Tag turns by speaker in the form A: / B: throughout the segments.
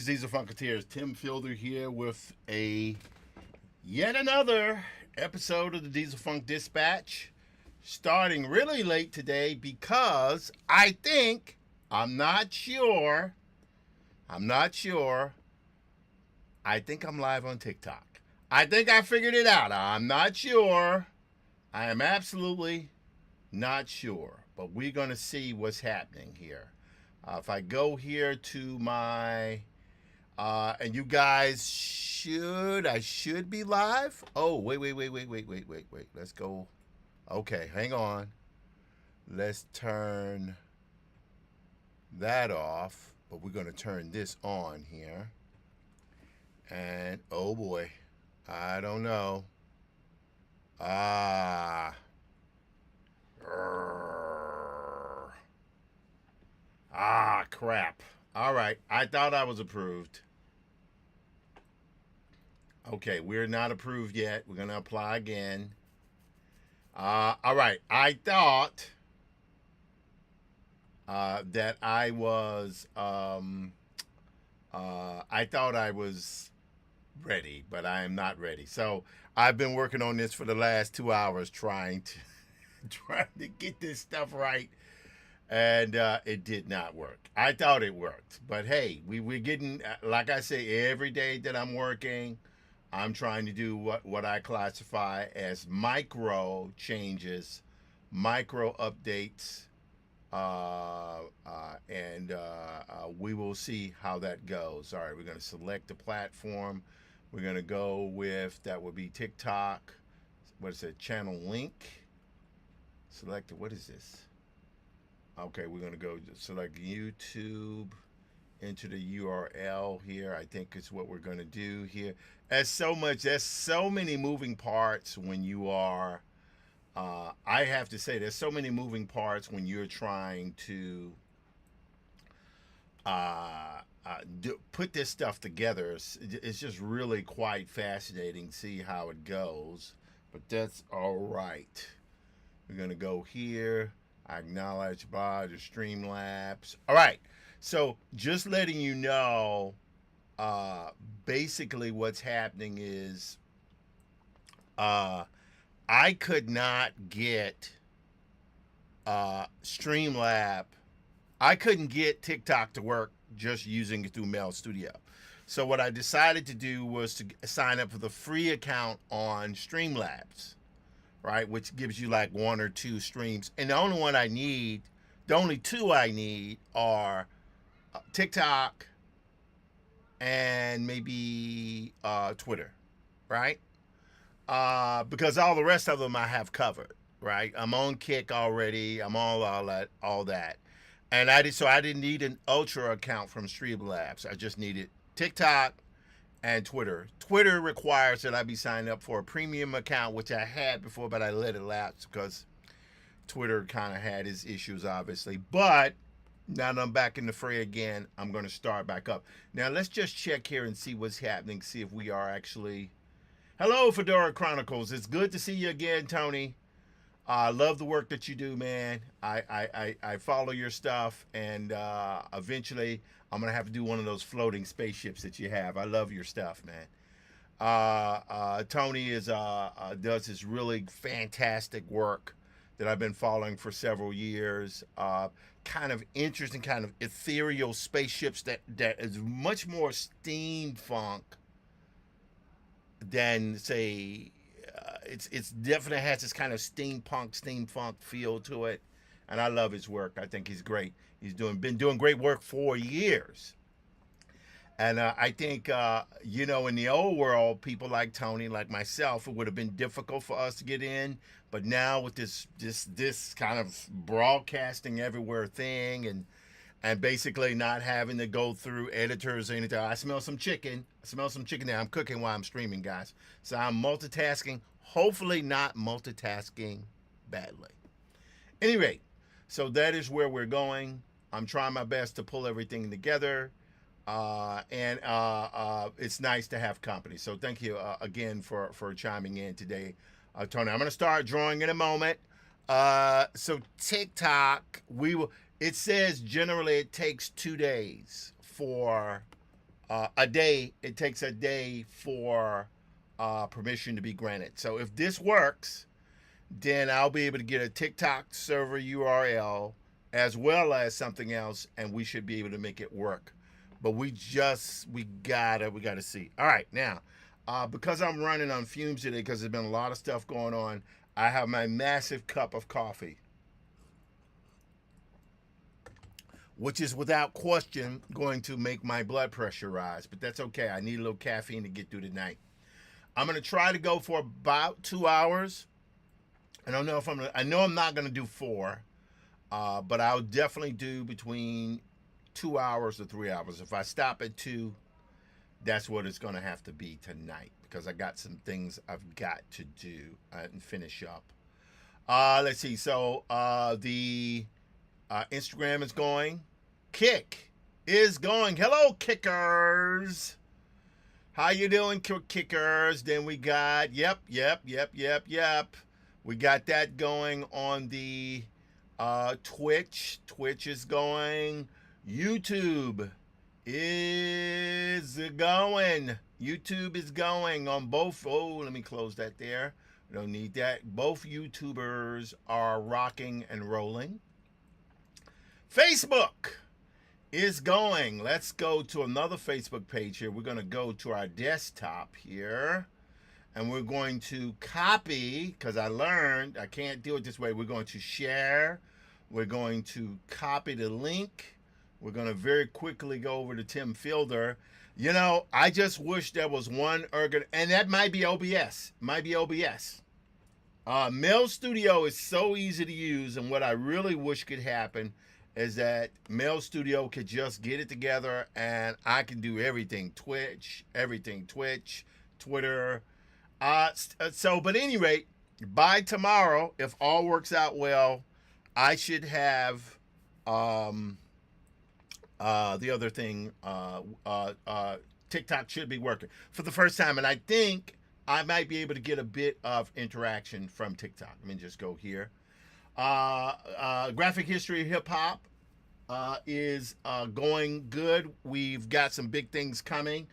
A: Greetings, Diesel Funketeers. Tim Fielder here with a yet another episode of the Diesel Funk Dispatch. Starting really late today because I'm not sure. I think I'm live on TikTok. I think I figured it out. I'm not sure. I am absolutely not sure. But we're going to see what's happening here. If I go here to my, and you guys I should be live. Oh, wait. Let's go. Okay, hang on. Let's turn that off, but we're going to turn this on here. And oh boy, I don't know. Crap. All right, I thought I was approved. Okay, we're not approved yet. We're going to apply again. All right, I thought that I was, I thought I was ready, but I am not ready. So I've been working on this for the last 2 hours trying to get this stuff right. And it did not work. I thought it worked, but hey, we're getting, like I say, every day that I'm working, I'm trying to do what I classify as micro changes, micro updates, and we will see how that goes. All right, we're going to select the platform. We're going to go with, that would be TikTok. What is it? Channel link. Select, what is this? Okay, we're going to go select YouTube, enter the URL here. I think it's what we're going to do here. There's so many moving parts when you are, I have to say, there's so many moving parts when you're trying to put this stuff together. It's just really quite fascinating to see how it goes, but that's all right. We're going to go here. I acknowledge by the Streamlabs. All right, so just letting you know, basically what's happening is I could not get Streamlab. I couldn't get TikTok to work just using it through Mail Studio. So what I decided to do was to sign up for the free account on Streamlabs, right, which gives you like 1 or 2 streams. And the only two I need are TikTok and maybe Twitter, right? Because all the rest of them I have covered, right? I'm on Kick already. I'm all that. And I didn't need an Ultra account from Streamlabs. I just needed TikTok and Twitter. Twitter requires that I be signed up for a premium account, which I had before, but I let it lapse because Twitter kind of had its issues, obviously. But now that I'm back in the fray again, I'm going to start back up. Now, let's just check here and see what's happening, see if we are actually... Hello, Fedora Chronicles. It's good to see you again, Tony. I love the work that you do, man. I follow your stuff, and eventually I'm going to have to do one of those floating spaceships that you have. I love your stuff, man. Tony does this really fantastic work that I've been following for several years. Kind of interesting, kind of ethereal spaceships that is much more steampunk than, say, it's definitely has this kind of steampunk feel to it, and I love his work. I think he's great. He's been doing great work for years. And I think, in the old world, people like Tony, like myself, it would have been difficult for us to get in. But now with this kind of broadcasting everywhere thing, and basically not having to go through editors or anything. I smell some chicken. There. I'm cooking while I'm streaming, guys. So I'm multitasking, hopefully not multitasking badly. Anyway, so that is where we're going. I'm trying my best to pull everything together. And it's nice to have company. So thank you again for chiming in today, Tony. I'm going to start drawing in a moment. So TikTok, it says generally it takes 2 days for a day. It takes a day for permission to be granted. So if this works, then I'll be able to get a TikTok server URL as well as something else, and we should be able to make it work. But we gotta see. All right, now, because I'm running on fumes today, because there's been a lot of stuff going on, I have my massive cup of coffee, which is without question going to make my blood pressure rise. But that's okay. I need a little caffeine to get through the night. I'm gonna try to go for about 2 hours. I don't know if I'm gonna. I know I'm not gonna do 4, but I'll definitely do between 2 hours to 3 hours. If I stop at 2, that's what it's gonna have to be tonight because I got some things I've got to do and finish up. Let's see. So the Instagram is going. Kick is going. Hello, kickers. How you doing, kickers? Then we got yep. We got that going on the Twitch. Twitch is going. YouTube is going. YouTube is going on both. Oh, let me close that there. We don't need that. Both YouTubers are rocking and rolling. Facebook is going. Let's go to another Facebook page here. We're going to go to our desktop here. And we're going to copy, because I learned I can't do it this way. We're going to share. We're going to copy the link. We're going to very quickly go over to Tim Fielder. You know, I just wish there was one and that might be OBS. Mail Studio is so easy to use, and what I really wish could happen is that Mail Studio could just get it together and I can do everything. Twitch, Twitter. But at any rate, by tomorrow, if all works out well, I should have the other thing. TikTok should be working for the first time, and I think I might be able to get a bit of interaction from TikTok. Let me just go here. Graphic History of Hip Hop is going good. We've got some big things coming.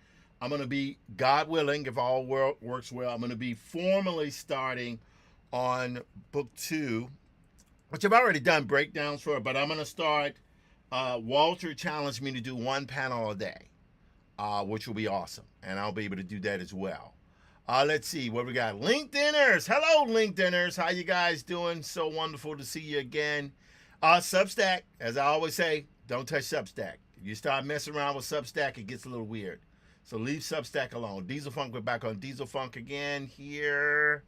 A: I'm going to be, God willing, if all works well, I'm going to be formally starting on book 2, which I've already done breakdowns for, but I'm going to start. Walter challenged me to do 1 panel a day, which will be awesome, and I'll be able to do that as well. Let's see what we got. LinkedIners. Hello, LinkedIners. How you guys doing? So wonderful to see you again. Substack, as I always say, don't touch Substack. If you start messing around with Substack, it gets a little weird. So leave Substack alone. Diesel Funk, we're back on Diesel Funk again here.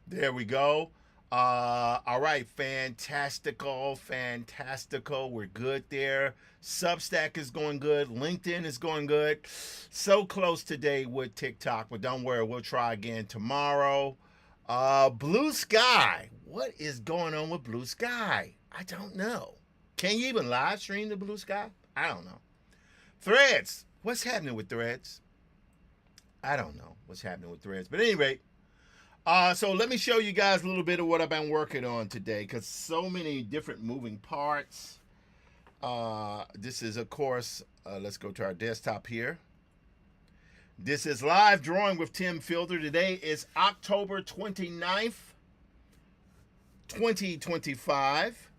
A: There we go. All right, fantastical. We're good there. Substack is going good. LinkedIn is going good. So close today with TikTok, but don't worry, we'll try again tomorrow. Blue Sky. What is going on with Blue Sky? I don't know. Can you even live stream the Blue Sky? I don't know. Threads. What's happening with Threads? I don't know what's happening with Threads. But anyway, so let me show you guys a little bit of what I've been working on today, because so many different moving parts. This is, of course, let's go to our desktop here. This is Live Drawing with Tim Fielder. Today is October 29th, 2025.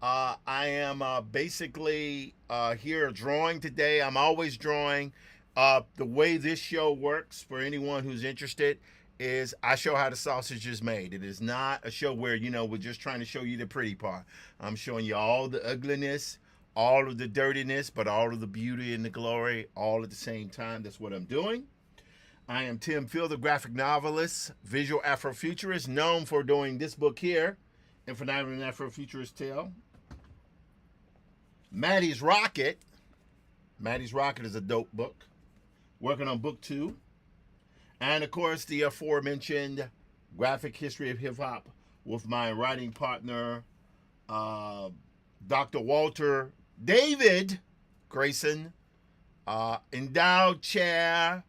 A: I am basically here drawing today. I'm always drawing. The way this show works, for anyone who's interested, is I show how the sausage is made. It is not a show where, we're just trying to show you the pretty part. I'm showing you all the ugliness, all of the dirtiness, but all of the beauty and the glory all at the same time. That's what I'm doing. I am Tim Fielder, graphic novelist, visual Afrofuturist, known for doing this book here, Infinite and Afrofuturist Tale. Maddie's Rocket. Maddie's Rocket is a dope book. Working on book 2. And of course, the aforementioned Graphic History of Hip Hop with my writing partner, Dr. Walter David Grayson, endowed chair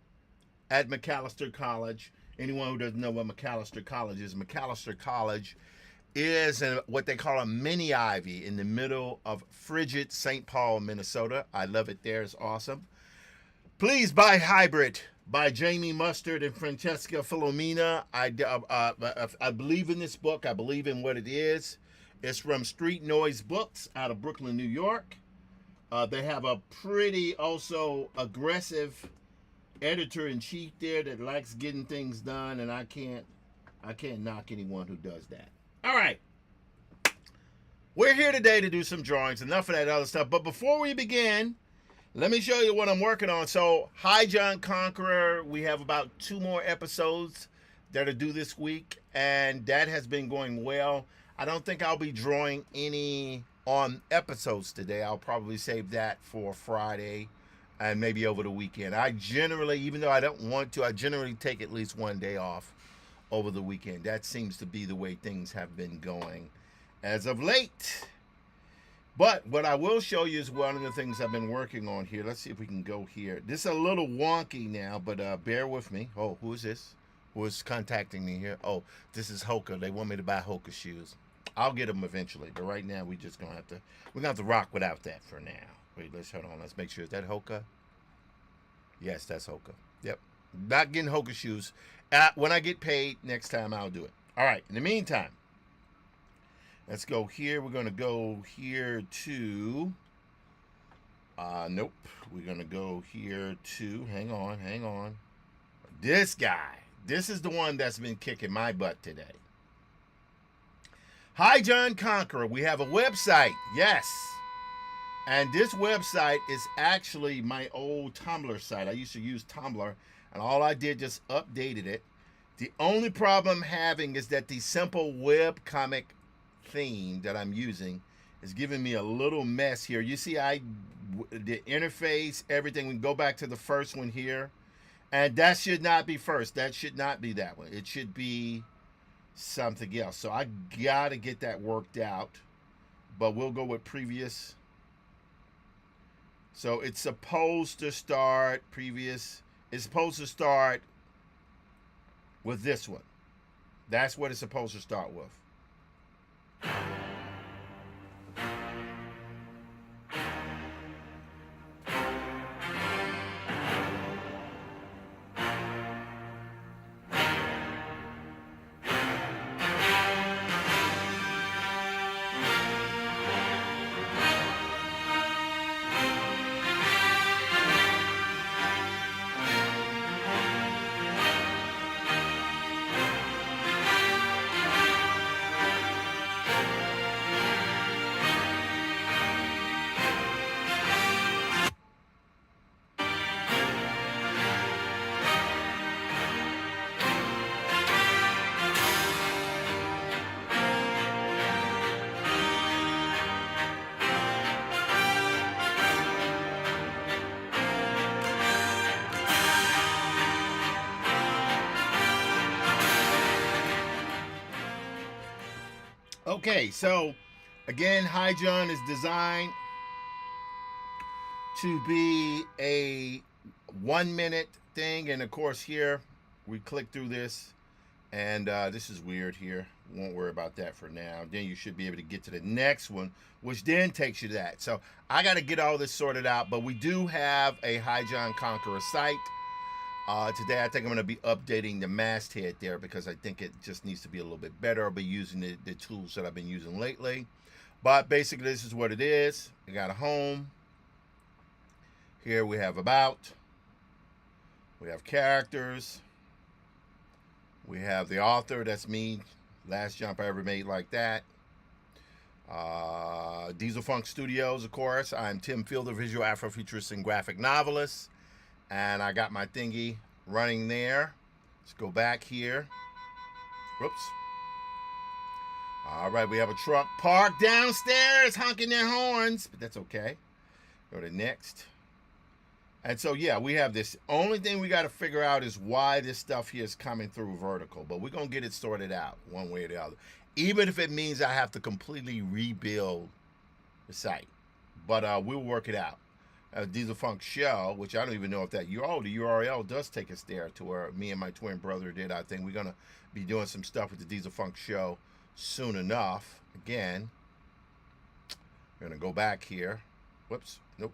A: at Macalester College. Anyone who doesn't know what Macalester College is what they call a mini Ivy in the middle of frigid St. Paul, Minnesota. I love it there. It's awesome. Please buy Hybrid by Jamie Mustard and Francesca Filomena. I believe in this book. I believe in what it is. It's from Street Noise Books out of Brooklyn, New York. They have a pretty also aggressive editor-in-chief there that likes getting things done, and I can't knock anyone who does that. All right. We're here today to do some drawings. Enough of that other stuff. But before we begin, let me show you what I'm working on. So, Hi John Conqueror, we have about 2 more episodes that are due this week, and that has been going well. I don't think I'll be drawing any on episodes today. I'll probably save that for Friday and maybe over the weekend. I generally, even though I don't want to, I generally take at least one day off over the weekend. That seems to be the way things have been going as of late. But what I will show you is one of the things I've been working on here. Let's see if we can go here. This is a little wonky now, but bear with me. Oh, who is this? Who is contacting me here? Oh, this is Hoka. They want me to buy Hoka shoes. I'll get them eventually, but right now we're gonna have to rock without that for now. Wait, hold on. Let's make sure. Is that Hoka? Yes, that's Hoka. Yep. Not getting Hoka shoes. When I get paid next time, I'll do it. All right. In the meantime, let's go here. We're going to go here to... nope. We're going to go here to... Hang on. This guy. This is the one that's been kicking my butt today. Hi John Conqueror. We have a website. Yes. And this website is actually my old Tumblr site. I used to use Tumblr, and all I did just updated it. The only problem I'm having is that the simple web comic theme that I'm using is giving me a little mess here. You see, the interface, everything. We can go back to the first one here, and that should not be first. That should not be that one. It should be something else. So I gotta get that worked out, but we'll go with previous. So it's supposed to start previous. It's supposed to start with this one. That's what it's supposed to start with. Okay, so again, Hi John is designed to be a 1-minute thing, and of course here we click through this, and this is weird here. Won't worry about that for now. Then you should be able to get to the next one, which then takes you to that. So I got to get all this sorted out, but we do have a Hi John Conqueror site. Today I think I'm going to be updating the masthead there because I think it just needs to be a little bit better. I'll be using the tools that I've been using lately. But basically this is what it is. We got a home. Here we have about. We have characters. We have the author. That's me. Last jump I ever made like that. Diesel Funk Studios, of course. I'm Tim Fielder, visual Afrofuturist and graphic novelist. And I got my thingy running there. Let's go back here. Whoops. All right, we have a truck parked downstairs honking their horns, but that's okay. Go to next. And so, yeah, we have this. Only thing we got to figure out is why this stuff here is coming through vertical, but we're going to get it sorted out one way or the other. Even if it means I have to completely rebuild the site, but we'll work it out. Diesel Funk Show, which I don't even know if that the URL does take us there to where me and my twin brother did. I think we're gonna be doing some stuff with the Diesel Funk Show soon enough. Again, we're gonna go back here. Whoops, nope.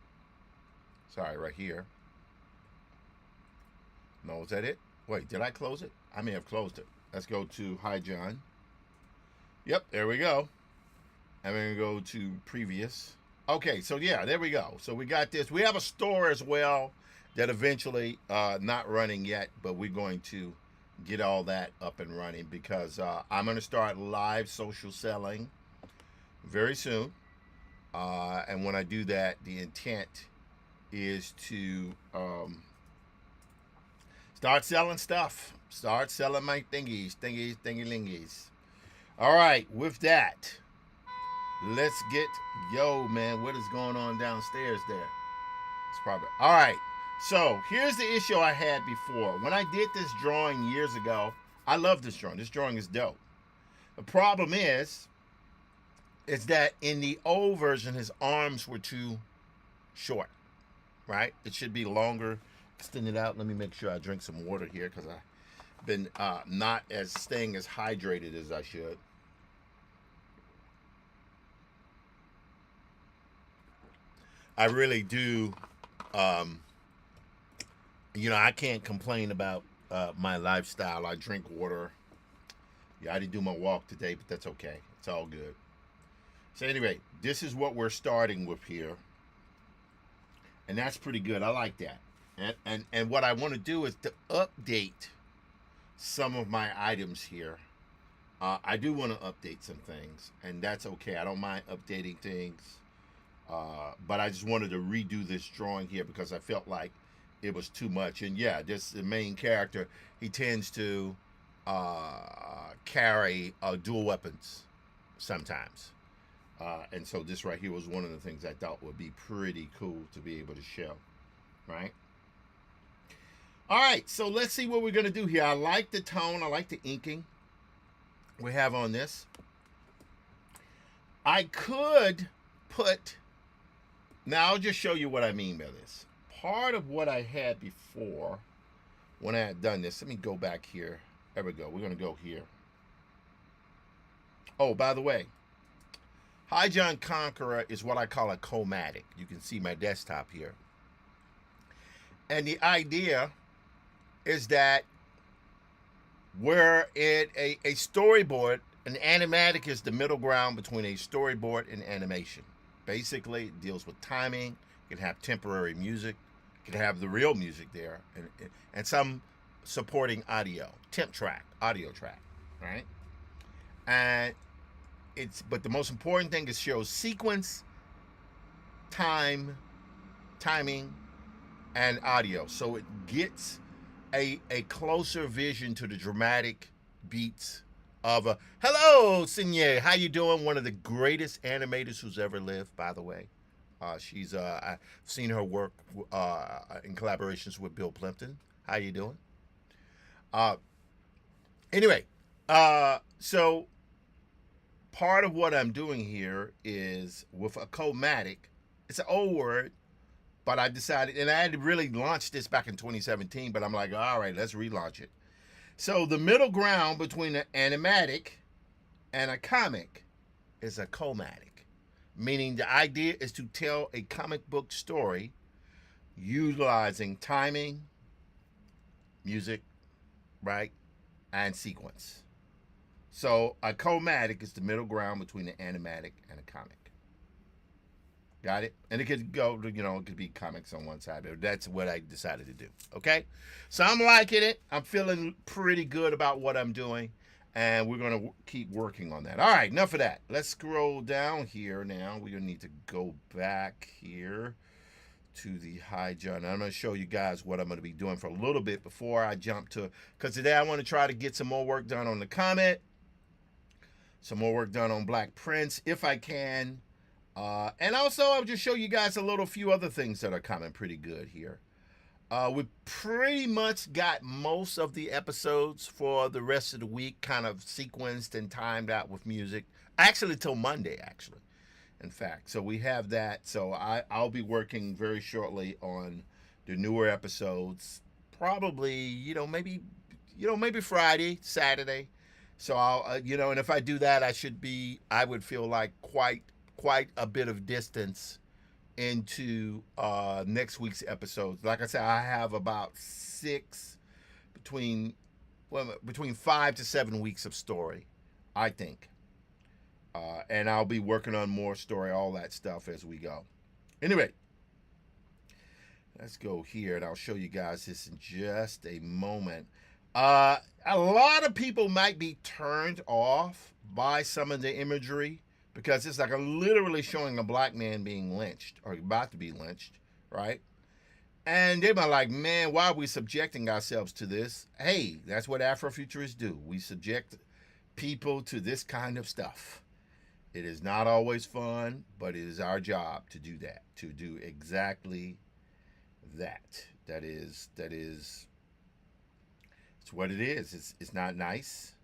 A: Sorry, right here. No, is that it? Wait, did I close it? I may have closed it. Let's go to Hi John. Yep, there we go. I'm going to go to previous. Okay, so yeah, there we go. So we got this. We have a store as well that eventually, not running yet, but we're going to get all that up and running because I'm going to start live social selling very soon. And when I do that, the intent is to start selling stuff. Start selling my thingy-lingies. All right, with that, let's get, yo, man, what is going on downstairs there? It's probably, all right. So here's the issue I had before. When I did this drawing years ago, I love this drawing. This drawing is dope. The problem is that in the old version, his arms were too short, right? It should be longer, extended out. Let me make sure I drink some water here because I've been not as staying as hydrated as I should. I really do, I can't complain about my lifestyle. I drink water. Yeah, I didn't do my walk today, but that's okay. It's all good. So anyway, this is what we're starting with here. And that's pretty good. I like that. And what I want to do is to update some of my items here. I do want to update some things, and that's okay. I don't mind updating things. But I just wanted to redo this drawing here because I felt like it was too much. And yeah, this the main character. He tends to carry dual weapons sometimes. And so this right here was one of the things I thought would be pretty cool to be able to show, right? All right, so let's see what we're going to do here. I like the tone. I like the inking we have on this. I could put, now I'll just show you what I mean by this. Part of what I had before when I had done this, let me go back here. There we go. We're going to go here. Oh, by the way, Hi John Conqueror is what I call a chromatic. You can see my desktop here. And the idea is that we're in a storyboard. An animatic is the middle ground between a storyboard and animation. Basically, it deals with timing. You can have temporary music. You can have the real music there. And some supporting audio. Temp track, audio track, right? And but the most important thing is shows sequence, timing, and audio. So it gets a closer vision to the dramatic beats of a, hello, Sinye, how you doing? One of the greatest animators who's ever lived, by the way. She's I've seen her work in collaborations with Bill Plimpton. How you doing? Anyway, so part of what I'm doing here is with a chromatic. It's an old word, but I decided, and I had really launched this back in 2017, but I'm like, all right, let's relaunch it. So the middle ground between an animatic and a comic is a chromatic, meaning the idea is to tell a comic book story utilizing timing, music, right, and sequence. So a chromatic is the middle ground between an animatic and a comic. Got it? And it could go, it could be comics on one side. But that's what I decided to do. Okay? So I'm liking it. I'm feeling pretty good about what I'm doing. And we're going to keep working on that. All right, enough of that. Let's scroll down here now. We're going to need to go back here to the Hi John. I'm going to show you guys what I'm going to be doing for a little bit before I jump to, because today I want to try to get some more work done on the comic. Some more work done on Black Prince, if I can. And also, I'll just show you guys a few other things that are coming pretty good here. We pretty much got most of the episodes for the rest of the week kind of sequenced and timed out with music. Actually, till Monday, actually. In fact, so we have that. So I'll be working very shortly on the newer episodes. Probably, maybe Friday, Saturday. So I'll, and if I do that, I would feel like quite a bit of distance into next week's episodes. Like I said, I have about 6 between 5 to 7 weeks of story, I think. And I'll be working on more story, all that stuff as we go. Anyway, let's go here and I'll show you guys this in just a moment. A lot of people might be turned off by some of the imagery because it's like literally showing a black man being lynched or about to be lynched, right? And they might like, man, why are we subjecting ourselves to this? Hey, that's what Afrofuturists do. We subject people to this kind of stuff. It is not always fun, but it is our job to do that, to do exactly that. It's what it is. It's not nice.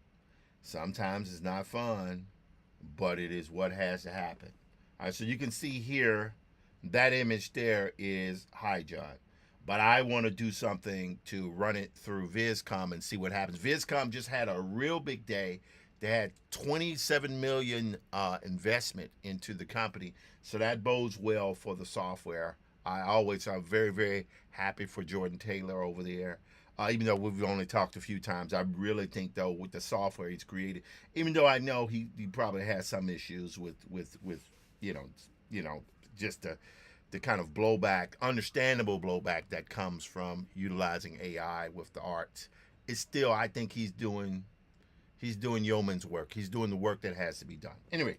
A: Sometimes it's not fun, but it is what has to happen. All right, so you can see here, that image there is HiJon. But I want to do something to run it through VizCom and see what happens. VizCom just had a real big day. They had 27 million investment into the company, so that bodes well for the software. I'm very, very happy for Jordan Taylor over there. Even though we've only talked a few times, I really think though with the software he's created, even though I know he probably has some issues with just the kind of blowback, understandable blowback that comes from utilizing AI with the arts, it's still, I think he's doing yeoman's work. He's doing the work that has to be done. Anyway,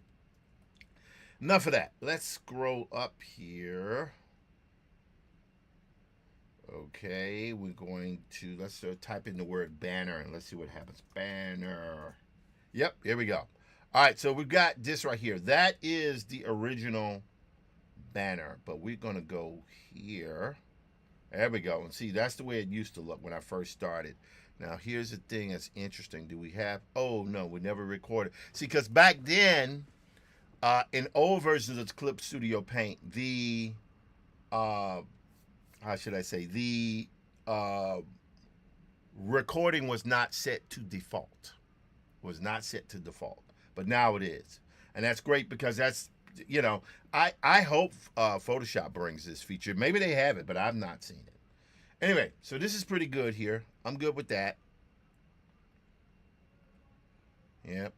A: enough of that. Let's scroll up here. Okay, we're going to, let's type in the word banner and let's see what happens. Banner. Yep, here we go. All right, so we've got this right here. That is the original banner, but we're going to go here. There we go. And see, that's the way it used to look when I first started. Now, here's the thing that's interesting. Do we have, oh, no, we never recorded. See, because back then, in old versions of Clip Studio Paint, the, how should I say, the recording was not set to default. But now it is. And that's great because that's, I hope Photoshop brings this feature. Maybe they have it, but I've not seen it. Anyway, so this is pretty good here. I'm good with that. Yep.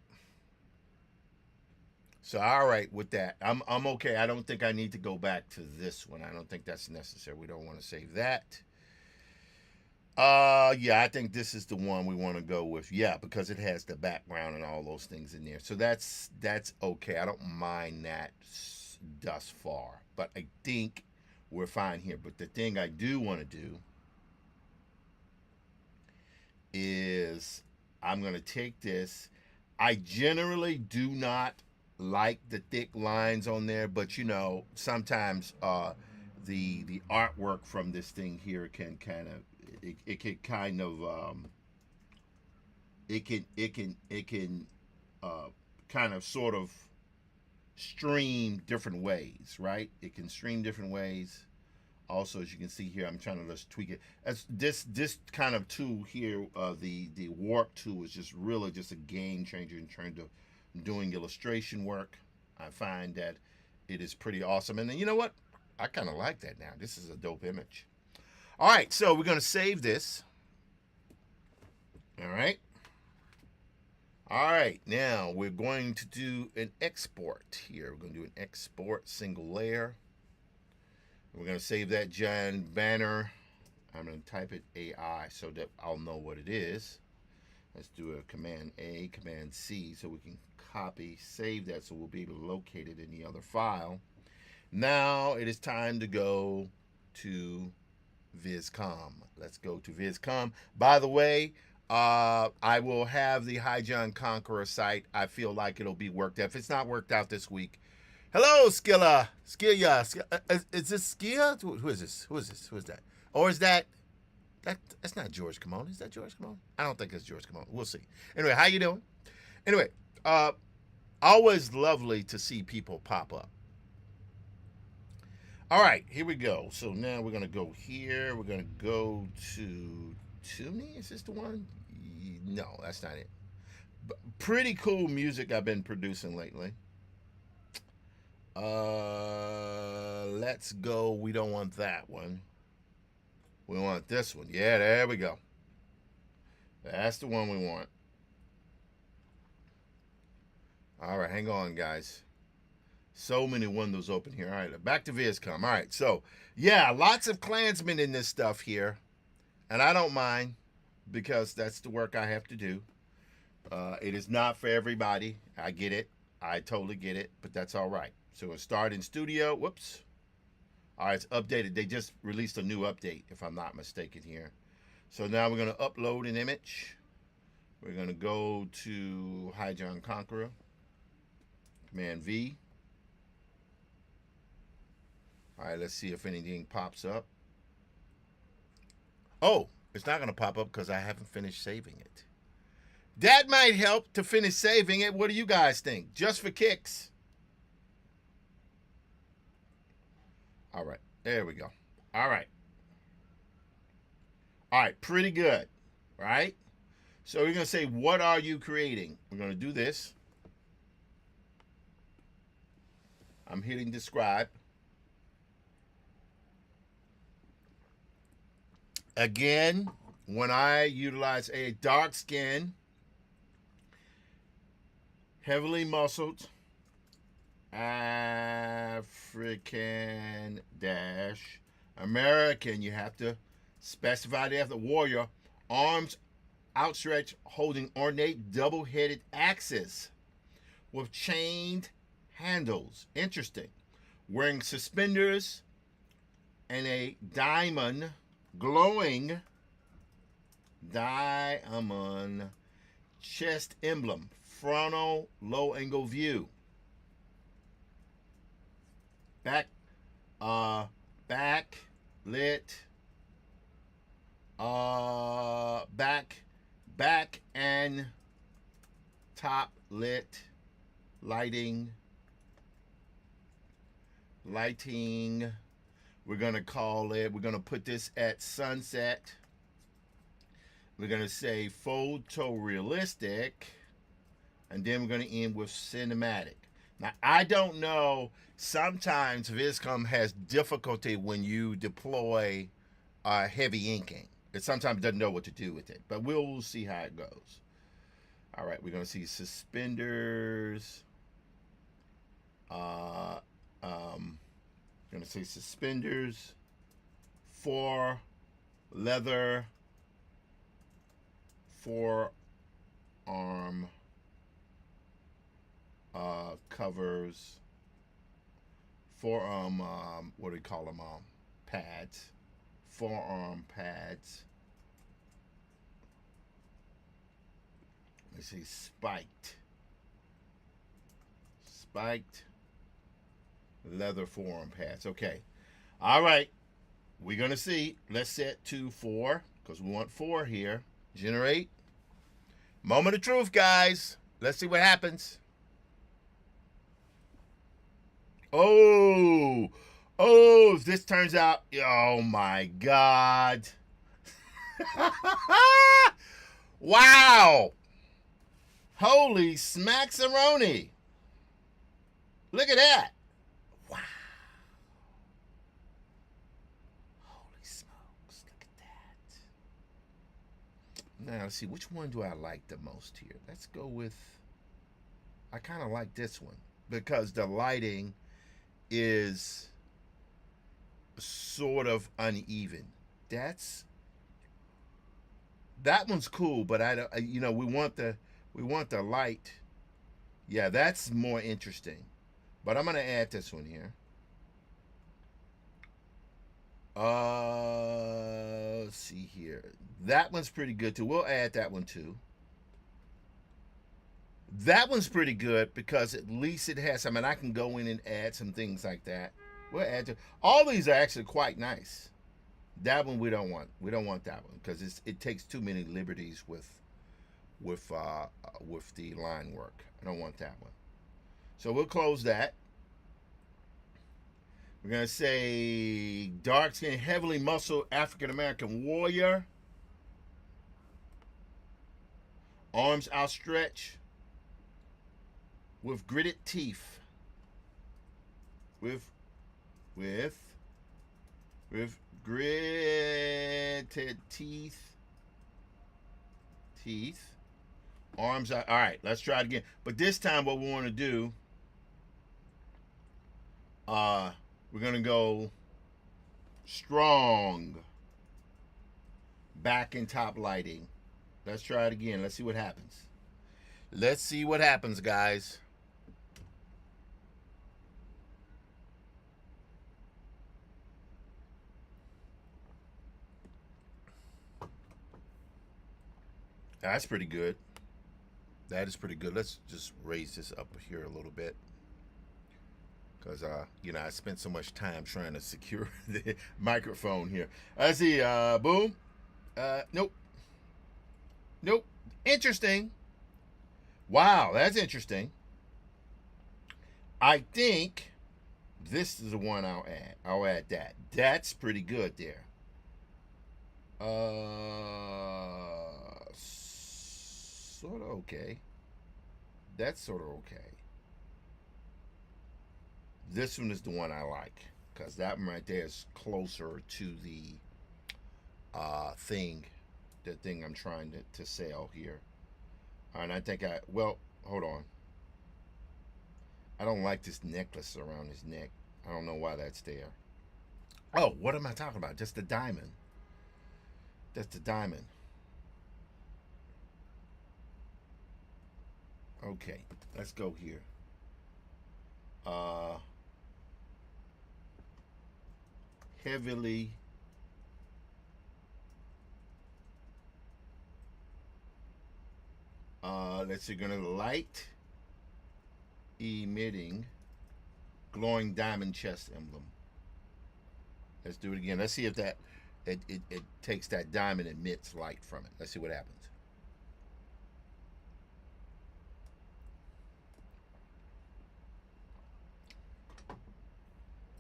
A: So all right with that. I'm okay. I don't think I need to go back to this one. I don't think that's necessary. We don't want to save that. Yeah, I think this is the one we want to go with. Yeah, because it has the background and all those things in there. So that's okay. I don't mind that thus far. But I think we're fine here. But the thing I do want to do is I'm going to take this. I generally do not like the thick lines on there, but sometimes the artwork from this thing here can kind of it can kind of it can kind of sort of stream different ways, right? It can stream different ways. Also, as you can see here, I'm trying to just tweak it. As this kind of tool here, the warp tool is just really just a game changer in terms of doing illustration work. I find that it is pretty awesome. And then you know what? I kind of like that now. This is a dope image. All right, so we're going to save this. All right. All right, now we're going to do an export here. We're going to do an export single layer. We're going to save that giant banner. I'm going to type it AI so that I'll know what it is. Let's do a Command A, Command C so we can copy, save that so we'll be able to locate it in the other file. Now it is time to go to VizCom. Let's go to VizCom. By the way, I will have the HiJon Conqueror site. I feel like it'll be worked out. If it's not worked out this week, hello, Skilla. Is this Skia? Who is this? Who is that? Or is that's not George Camone. Is that George Camone? I don't think it's George Camone. We'll see. Anyway, how you doing? Anyway, always lovely to see people pop up. All right, here we go. So now we're going to go here. We're going to go to Toonie. Is this the one? No, that's not it. But pretty cool music I've been producing lately. Let's go. We don't want that one. We want this one. Yeah, there we go. That's the one we want. All right, hang on, guys. So many windows open here. All right, back to VizCom. All right, so yeah, lots of Klansmen in this stuff here, and I don't mind because that's the work I have to do. It is not for everybody. I get it. I totally get it, but that's all right. So we'll start in studio. Whoops. All right, it's updated. They just released a new update, if I'm not mistaken here. So now we're going to upload an image. We're going to go to Hi-John Conqueror. Command V. All right, let's see if anything pops up. Oh, it's not going to pop up because I haven't finished saving it. That might help to finish saving it. What do you guys think? Just for kicks. All right, there we go. All right. All right, pretty good, right? So we're going to say, what are you creating? We're going to do this. I'm hitting describe. Again, when I utilize a dark skin, heavily muscled, African dash American, you have to specify there the warrior, arms outstretched, holding ornate double-headed axes with chained handles. Interesting. Wearing suspenders and a diamond, glowing diamond chest emblem, frontal low angle view. Back lit, back and top lit, lighting. We're gonna call it, we're gonna put this at sunset. We're gonna say photorealistic, and then we're gonna end with cinematic. Now, I don't know, sometimes VizCom has difficulty when you deploy heavy inking. It sometimes doesn't know what to do with it, but we'll see how it goes. All right, we're gonna see suspenders. Gonna say suspenders for leather forearm covers, forearm what do you call them, pads, forearm pads. Let's see, spiked leather forearm pads. Okay, all right, we're gonna see. Let's set to 4 because we want 4 here. Generate. Moment of truth, guys. Let's see what happens. Oh, if this turns out, oh my God. Wow. Holy smacks-a-roni. Look at that. Wow. Holy smokes. Look at that. Now, let's see. Which one do I like the most here? Let's go with, I kind of like this one because the lighting is sort of uneven. That one's cool, but we want the light. Yeah, that's more interesting. But I'm gonna add this one here. Let's see here. That one's pretty good too. We'll add that one too. That one's pretty good because at least it has some, and I can go in and add some things like that. We'll add to all these are actually quite nice. That one we don't want. We don't want that one because it takes too many liberties with the line work. I don't want that one. So we'll close that. We're gonna say dark skinned, heavily muscled African American warrior. Arms outstretched with gritted teeth. With gritted teeth. teeth. Arms out. All right, let's try it again. But this time what we want to do, we're going to go strong. Back and top lighting. Let's try it again. Let's see what happens. Let's see what happens, guys. That's pretty good. That is pretty good. Let's just raise this up here a little bit. Because, I spent so much time trying to secure the microphone here. I see, boom. Nope. Nope. Interesting. Wow, that's interesting. I think this is the one I'll add. I'll add that. That's pretty good there. Sort of okay. That's sort of okay. This one is the one I like because that one right there is closer to the thing I'm trying to sell here. And I think hold on. I don't like this necklace around his neck. I don't know why that's there. Oh, what am I talking about? Just the diamond. That's the diamond. Okay, let's go here. Heavily let's see, gonna light emitting glowing diamond chest emblem. Let's do it again. Let's see if that it takes that diamond and emits light from it. Let's see what happens.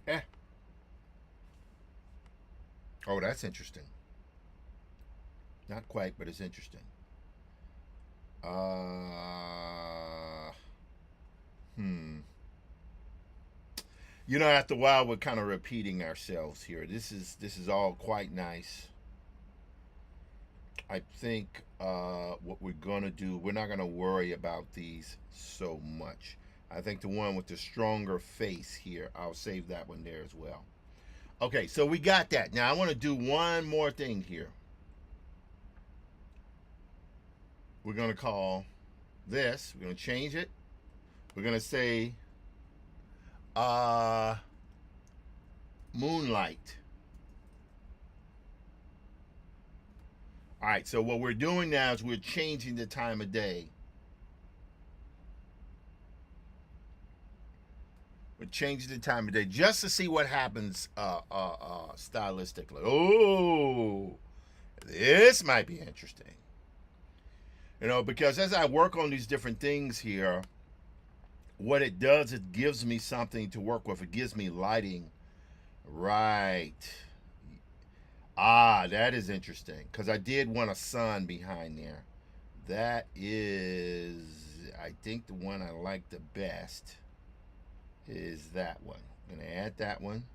A: Yeah. Oh, that's interesting. Not quite, but it's interesting. After a while, we're kind of repeating ourselves here. This is all quite nice. I think what we're gonna do, we're not gonna worry about these so much. I think the one with the stronger face here, I'll save that one there as well. Okay, so we got that. Now I want to do one more thing here. We're going to call this, we're going to change it. We're going to say moonlight. All right, so what we're doing now is we're changing the time of day. We're changing the time of day just to see what happens stylistically. Oh, this might be interesting. Because as I work on these different things here, what it does, it gives me something to work with. It gives me lighting. Right. That is interesting. Because I did want a sun behind there. That is, I think, the one I like the best is that one. I'm going to add that one.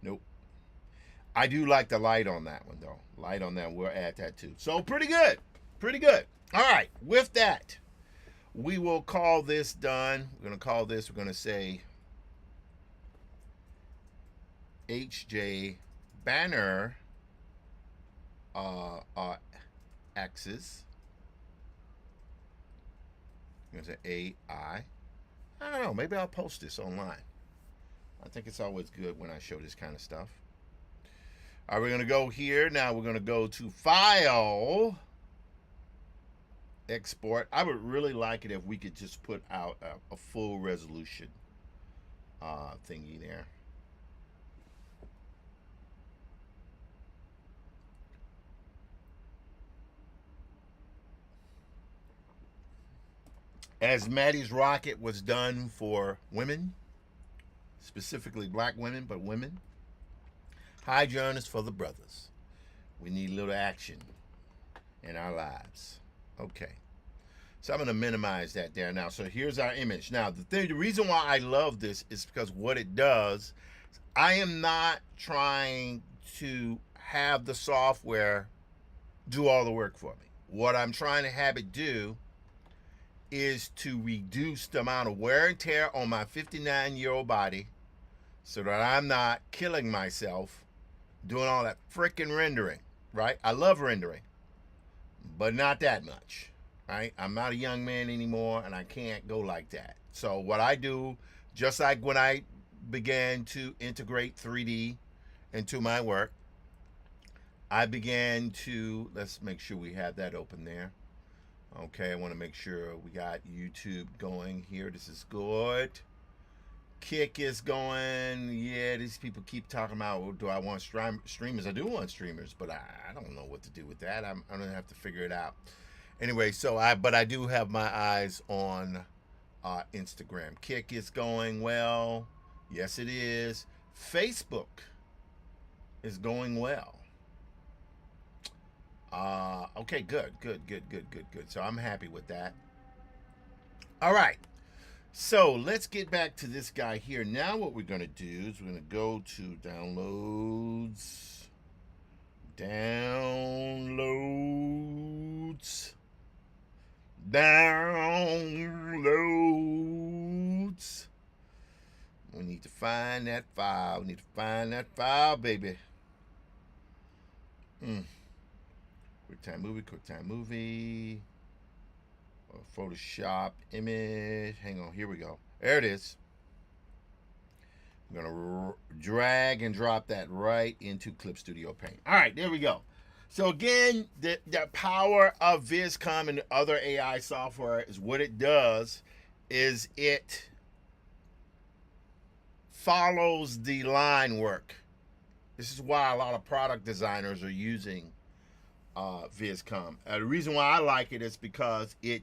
A: Nope. I do like the light on that one, though. Light on that, we'll add that too. So pretty good. Pretty good. All right. With that, we will call this done. We're going to call this, we're going to say HJ Banner X's. I'm going to say AI. I don't know. Maybe I'll post this online. I think it's always good when I show this kind of stuff. All right, we're going to go here. Now we're going to go to File, Export. I would really like it if we could just put out a full resolution thingy there. As Maddie's Rocket was done for women, specifically black women, but women. High Journey is for the brothers. We need a little action in our lives. Okay. So I'm going to minimize that there now. So here's our image. Now, the reason why I love this is because what it does, I am not trying to have the software do all the work for me. What I'm trying to have it do is to reduce the amount of wear and tear on my 59-year-old body so that I'm not killing myself doing all that freaking rendering, right? I love rendering, but not that much, right? I'm not a young man anymore and I can't go like that. So what I do, just like when I began to integrate 3D into my work, I began to, let's make sure we have that open there. Okay, I want to make sure we got YouTube going here. This is good. Kick is going. Yeah, these people keep talking about, well, do I want streamers? I do want streamers, but I don't know what to do with that. I'm going to have to figure it out. Anyway, but I do have my eyes on Instagram. Kick is going well. Yes, it is. Facebook is going well. Okay, good. So I'm happy with that. All right. So let's get back to this guy here. Now what we're going to do is we're going to go to downloads. Downloads. We need to find that file. Baby. QuickTime movie. Photoshop image. Hang on, here we go. There it is. I'm gonna drag and drop that right into Clip Studio Paint. All right, there we go. So again, the power of VizCom and other AI software is what it does is it follows the line work. This is why a lot of product designers are using VizCom. The reason why I like it is because it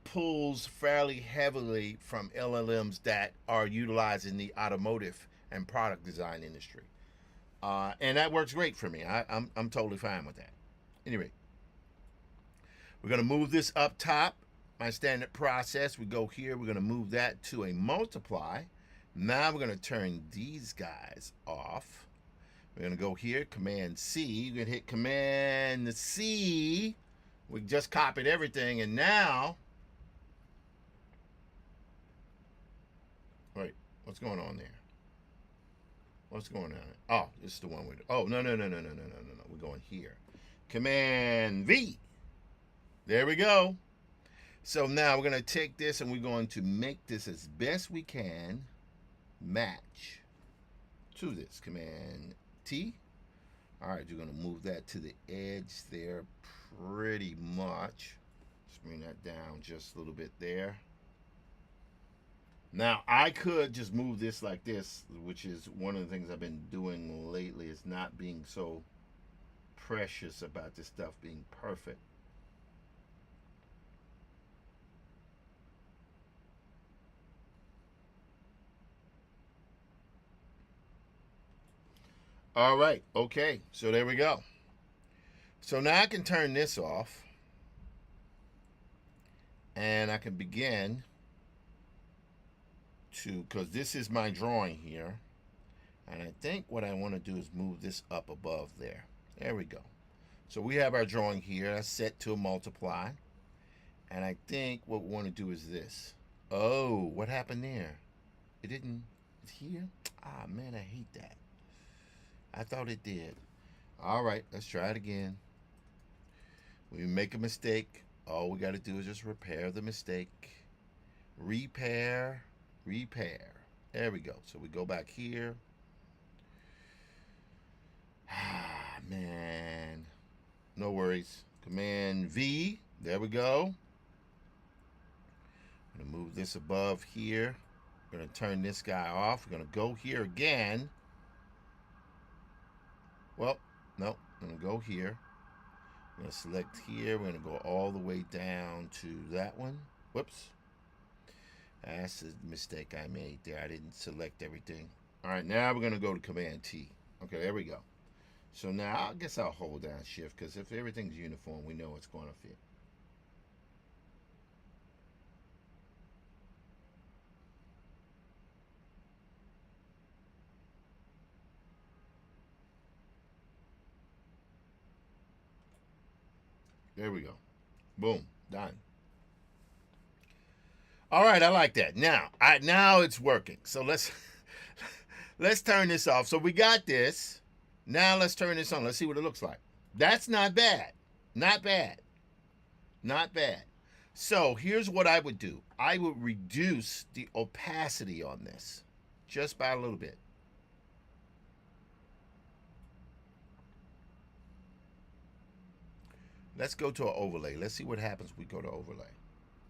A: pulls fairly heavily from LLMs that are utilized in the automotive and product design industry. And that works great for me. I'm totally fine with that. Anyway, we're going to move this up top. My standard process, we go here. We're going to move that to a multiply. Now we're going to turn these guys off. We're going to go here, Command C. We're going to hit Command C. We just copied everything. And now, wait, what's going on there? What's going on? Oh, this is the one with, oh, no. We're going here. Command V. There we go. So now we're going to take this and we're going to make this as best we can match to this. Command T. All right, you're going to move that to the edge there pretty much. Just bring that down just a little bit there. Now, I could just move this like this, which is one of the things I've been doing lately, is not being so precious about this stuff being perfect. All right, okay, so there we go. So now I can turn this off, and I can begin to, because this is my drawing here, and I think what I want to do is move this up above there. There we go. So we have our drawing here. That's set to a multiply, and I think what we want to do is this. Oh, what happened there? It didn't, it's here? Ah, man, I hate that. I thought it did. All right, let's try it again. When we make a mistake, all we got to do is just repair the mistake. Repair. There we go. So we go back here. Ah, man. No worries. Command V. There we go. I'm going to move this above here. We're going to turn this guy off. We're going to go here again. Well, no, I'm going to go here. I'm going to select here. We're going to go all the way down to that one. Whoops. That's a mistake I made there. I didn't select everything. All right, now we're going to go to Command T. Okay, there we go. So now I guess I'll hold down Shift, because if everything's uniform, we know it's going to fit. There we go. Boom. Done. All right, I like that. Now it's working. So let's turn this off. So we got this. Now let's turn this on. Let's see what it looks like. That's not bad. Not bad. Not bad. So here's what I would do. I would reduce the opacity on this just by a little bit. Let's go to an overlay. Let's see what happens when we go to overlay.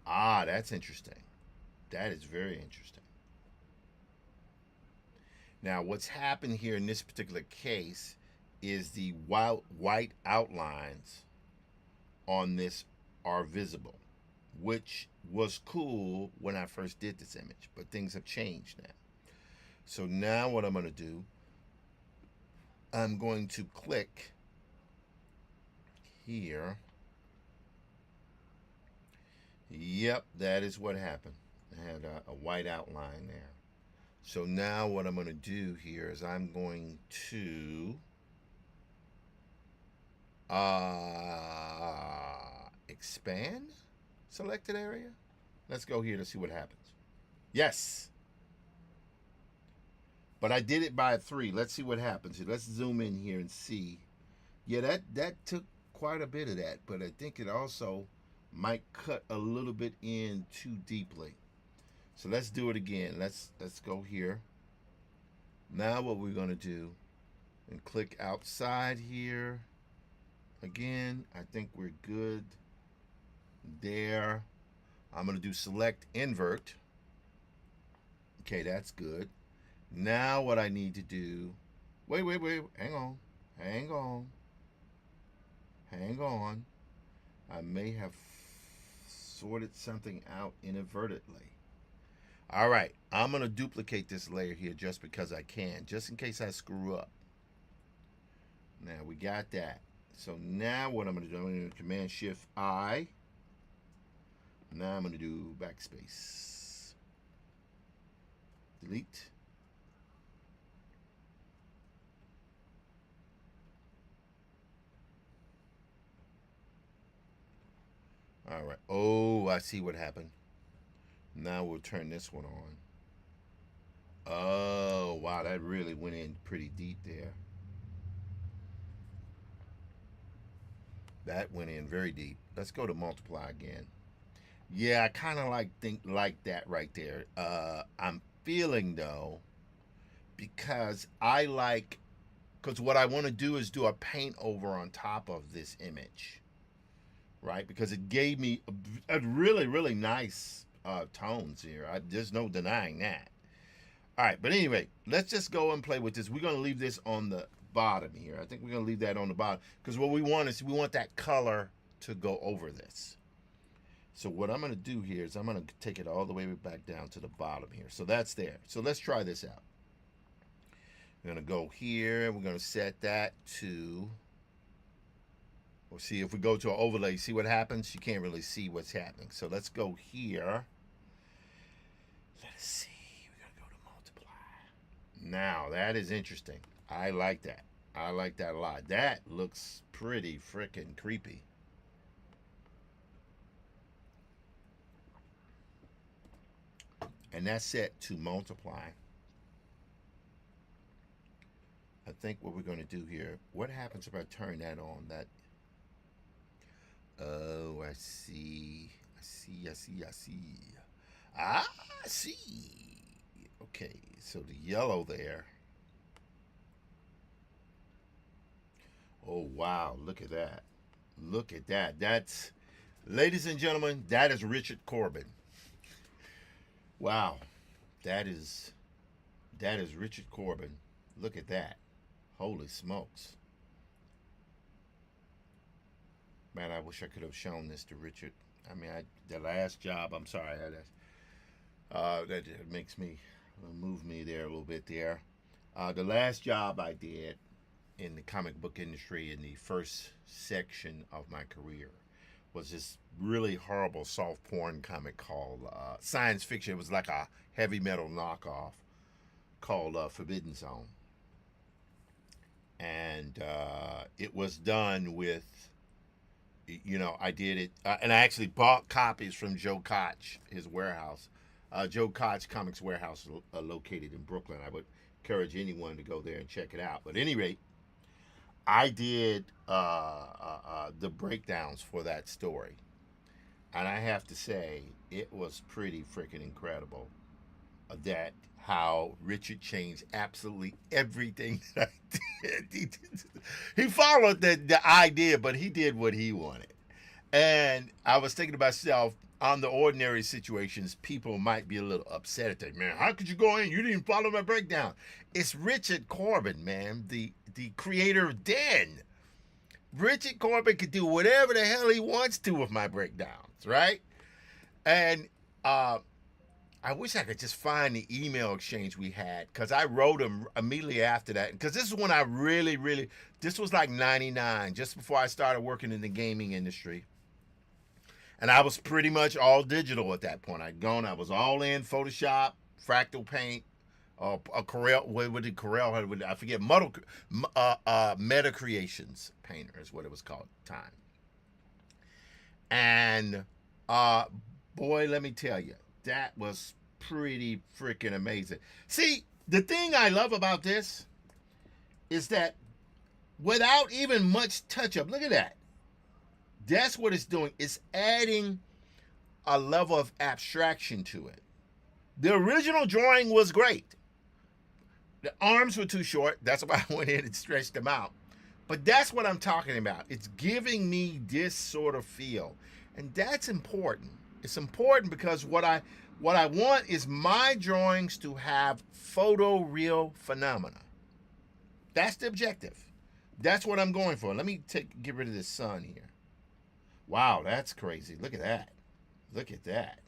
A: Ah, that's interesting. That is very interesting. Now, what's happened here in this particular case is the white outlines on this are visible, which was cool when I first did this image, but things have changed now. So now what I'm going to do, I'm going to click here. Yep, that is what happened. I had a white outline there. So now what I'm going to do here is I'm going to expand selected area. Let's go here to see what happens. Yes. But I did it by 3. Let's see what happens here. Let's zoom in here and see. Yeah, that took quite a bit of that, but I think it also might cut a little bit in too deeply. So let's do it again. Let's go here. Now what we're going to do, and click outside here. Again, I think we're good there. I'm going to do select invert. Okay, that's good. Now what I need to do, wait, hang on. I may have sorted something out inadvertently. All right, I'm going to duplicate this layer here just because I can, just in case I screw up. Now we got that. So now what I'm going to do, I'm going to do Command Shift I. Now I'm going to do backspace. Delete. All right. Oh, I see what happened. Now we'll turn this one on. Oh, wow, that really went in pretty deep there. That went in very deep. Let's go to multiply again. Yeah, I kind of like that right there. I'm feeling though, because because what I want to do is do a paint over on top of this image, right? Because it gave me a really nice tones here. There's no denying that. All right, but anyway, let's just go and play with this. We're going to leave this on the bottom here. I think we're going to leave that on the bottom because what we want is we want that color to go over this. So what I'm going to do here is I'm going to take it all the way back down to the bottom here. So that's there. So let's try this out. We're going to go here. We're going to set that to, we'll see if we go to an overlay, see what happens. You can't really see what's happening. So let's go here. Let's see. Now, that is interesting. I like that. I like that a lot. That looks pretty freaking creepy. And that's set to multiply. I think what we're going to do here, what happens if I turn that on? Oh, I see. I see. Okay, so the yellow there. Oh, wow, look at that. Look at that. That's, ladies and gentlemen, that is Richard Corbin. Wow, that is Richard Corbin. Look at that. Holy smokes. Man, I wish I could have shown this to Richard. I mean, the last job, I'm sorry, that makes me, move me there a little bit there. The last job I did in the comic book industry in the first section of my career was this really horrible soft porn comic called science fiction. It was like a heavy metal knockoff called Forbidden Zone. And it was done with You know, I did it, and I actually bought copies from Joe Koch, his warehouse. Joe Koch Comics Warehouse, located in Brooklyn. I would encourage anyone to go there and check it out. But at any rate, I did the breakdowns for that story, and I have to say it was pretty freaking incredible that how Richard changed absolutely everything that I did. He followed the idea, but he did what he wanted. And I was thinking to myself, on the ordinary situations, people might be a little upset at that. Man, how could you go in? You didn't follow my breakdown. It's Richard Corbin, man, the creator of Den. Richard Corbin could do whatever the hell he wants to with my breakdowns, right? And I wish I could just find the email exchange we had, because I wrote him immediately after that. Because this is when I really, this was like 99, just before I started working in the gaming industry. And I was pretty much all digital at that point. I was all in Photoshop, Fractal Paint, a Corel, what did Corel, I forget, Meta Creations Painter is what it was called at the time. And boy, let me tell you, that was pretty freaking amazing. See, the thing I love about this is that without even much touch up, look at that. That's what it's doing. It's adding a level of abstraction to it. The original drawing was great. The arms were too short. That's why I went in and stretched them out. But that's what I'm talking about. It's giving me this sort of feel. And that's important. It's important because what I want is my drawings to have photoreal phenomena. That's the objective. That's what I'm going for. Let me get rid of this sun here. Wow, that's crazy. Look at that. Look at that.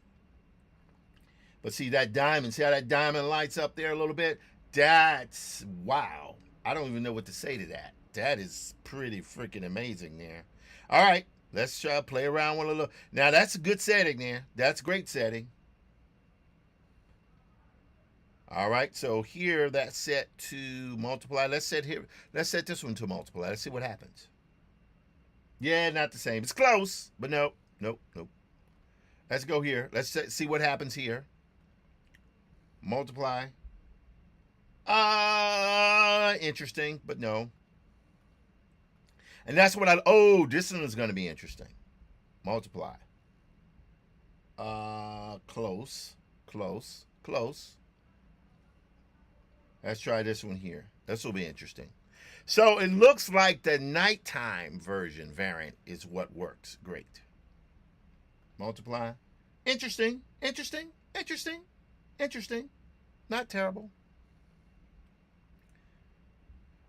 A: But see that diamond? See how that diamond lights up there a little bit? That's, wow. I don't even know what to say to that. That is pretty freaking amazing there. All right, let's try to play around with a little. Now, that's a good setting there. That's great setting. All right, so here that's set to multiply. Let's set this one to multiply. Let's see what happens. Yeah, not the same. It's close, but nope. Let's go here. Let's see what happens here. Multiply. Interesting, but no. And that's what this one is going to be interesting. Multiply. Close. Let's try this one here. This will be interesting. So it looks like the nighttime variant is what works. Great. Multiply. Interesting. Not terrible.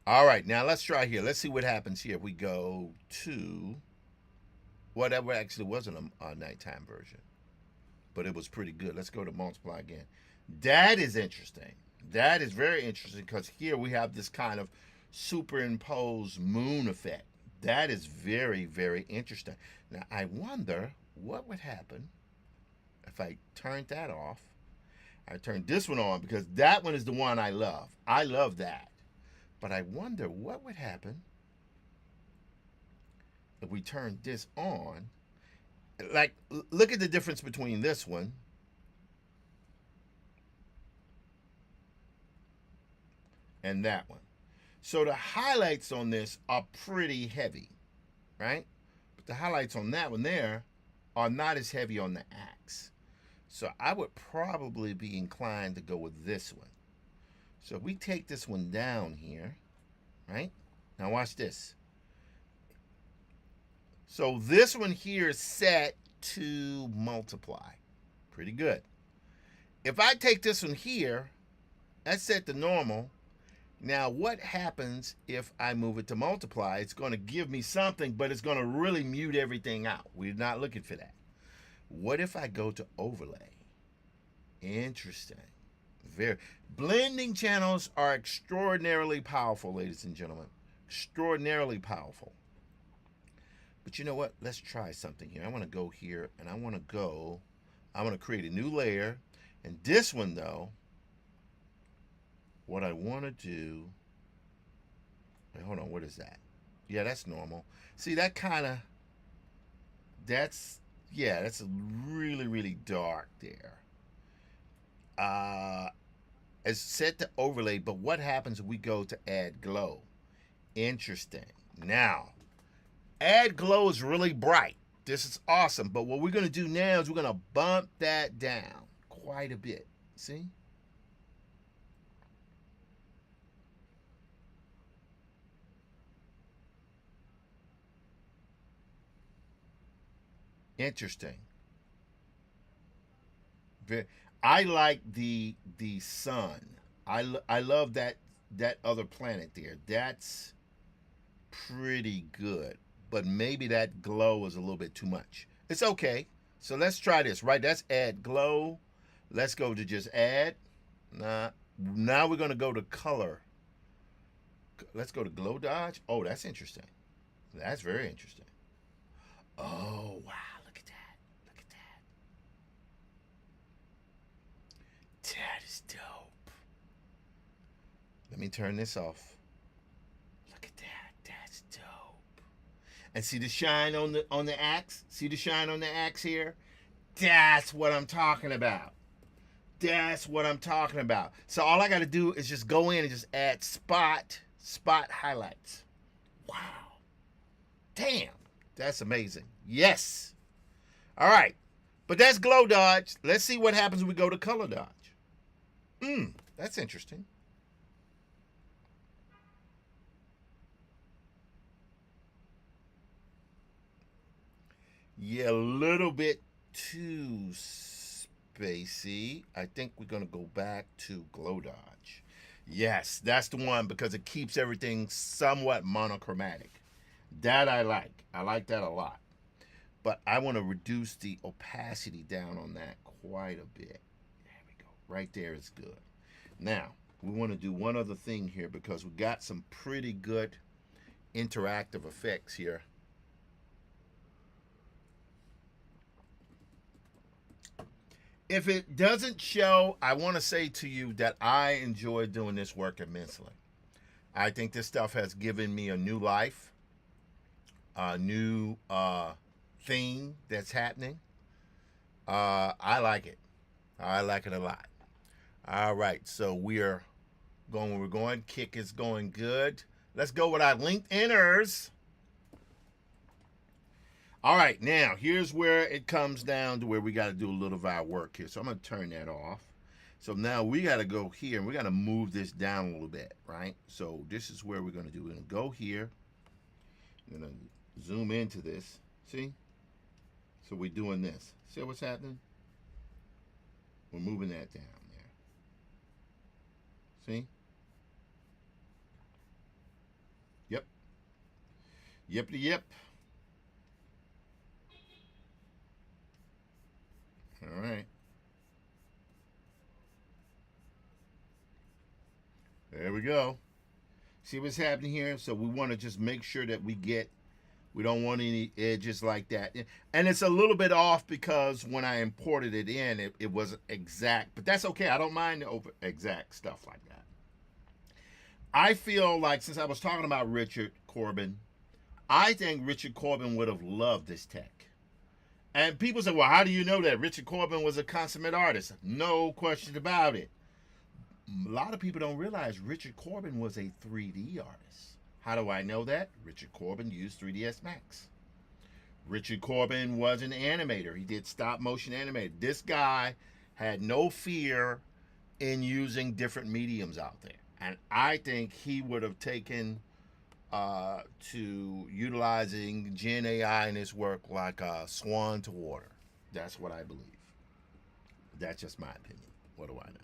A: All right, now let's try here. Let's see what happens here. We go to whatever actually wasn't a nighttime version, but it was pretty good. Let's go to multiply again. That is interesting. That is very interesting because here we have this kind of superimposed moon effect. That is very, very interesting. Now, I wonder what would happen if I turned that off. I turned this one on because that one is the one I love. I love that. But I wonder what would happen if we turned this on. Like, look at the difference between this one and that one. So the highlights on this are pretty heavy, right? But the highlights on that one there are not as heavy on the axe. So I would probably be inclined to go with this one. So if we take this one down here, right? Now watch this. So this one here is set to multiply. Pretty good. If I take this one here, that's set to normal. Now, what happens if I move it to multiply? It's going to give me something, but it's going to really mute everything out. We're not looking for that. What if I go to overlay? Interesting. Blending channels are extraordinarily powerful, ladies and gentlemen. Extraordinarily powerful. But you know what? Let's try something here. I want to go here, and I want to create a new layer. And this one, though, what I want to do, wait, hold on, what is that? Yeah, that's normal. See, that kind of, That's yeah, that's really really dark there. Uh, it's set to overlay, but what happens if we go to add glow? Interesting. Now, add glow is really bright. This is awesome. But what we're going to do now is we're going to bump that down quite a bit. See? Interesting. I like the sun. I love that other planet there. That's pretty good. But maybe that glow is a little bit too much. It's okay. So let's try this, right? That's add glow. Let's go to just add. Nah. Now we're going to go to color. Let's go to glow dodge. Oh, that's interesting. That's very interesting. Oh, wow. Look at that. Look at that. That is dope. Let me turn this off. Look at that. That's dope. And see the shine on the axe? See the shine on the axe here? That's what I'm talking about. That's what I'm talking about. So all I got to do is just go in and just add spot highlights. Wow. Damn. That's amazing. Yes. All right. But that's glow dodge. Let's see what happens when we go to color dodge. That's interesting. Yeah, a little bit too spacey. I think we're going to go back to glow dodge. Yes, that's the one because it keeps everything somewhat monochromatic. That I like. I like that a lot. But I want to reduce the opacity down on that quite a bit. There we go. Right there is good. Now, we want to do one other thing here because we got some pretty good interactive effects here. If it doesn't show, I want to say to you that I enjoy doing this work immensely. I think this stuff has given me a new life, a new thing that's happening. I like it. I like it a lot. All right, so we are going where we're going. Kick is going good. Let's go with our LinkedIners. All right, now here's where it comes down to where we got to do a little of our work here. So I'm going to turn that off. So now we got to go here and we got to move this down a little bit, right? So this is where we're going to do. We're going to go here. We're going to zoom into this. See? So we're doing this. See what's happening? We're moving that down there. See? Yep. Yep. Yep. All right. There we go. See what's happening here? So we want to just make sure that we don't want any edges like that. And it's a little bit off because when I imported it in, it wasn't exact. But that's okay. I don't mind the over exact stuff like that. I feel like since I was talking about Richard Corbin, I think Richard Corbin would have loved this tech. And people say, well, how do you know that? Richard Corbin was a consummate artist. No question about it. A lot of people don't realize Richard Corbin was a 3D artist. How do I know that? Richard Corbin used 3ds Max. Richard Corbin was an animator. He did stop motion animated. This guy had no fear in using different mediums out there. And I think he would have taken to utilizing Gen AI in his work like a swan to water. That's what I believe. That's just my opinion. What do I know?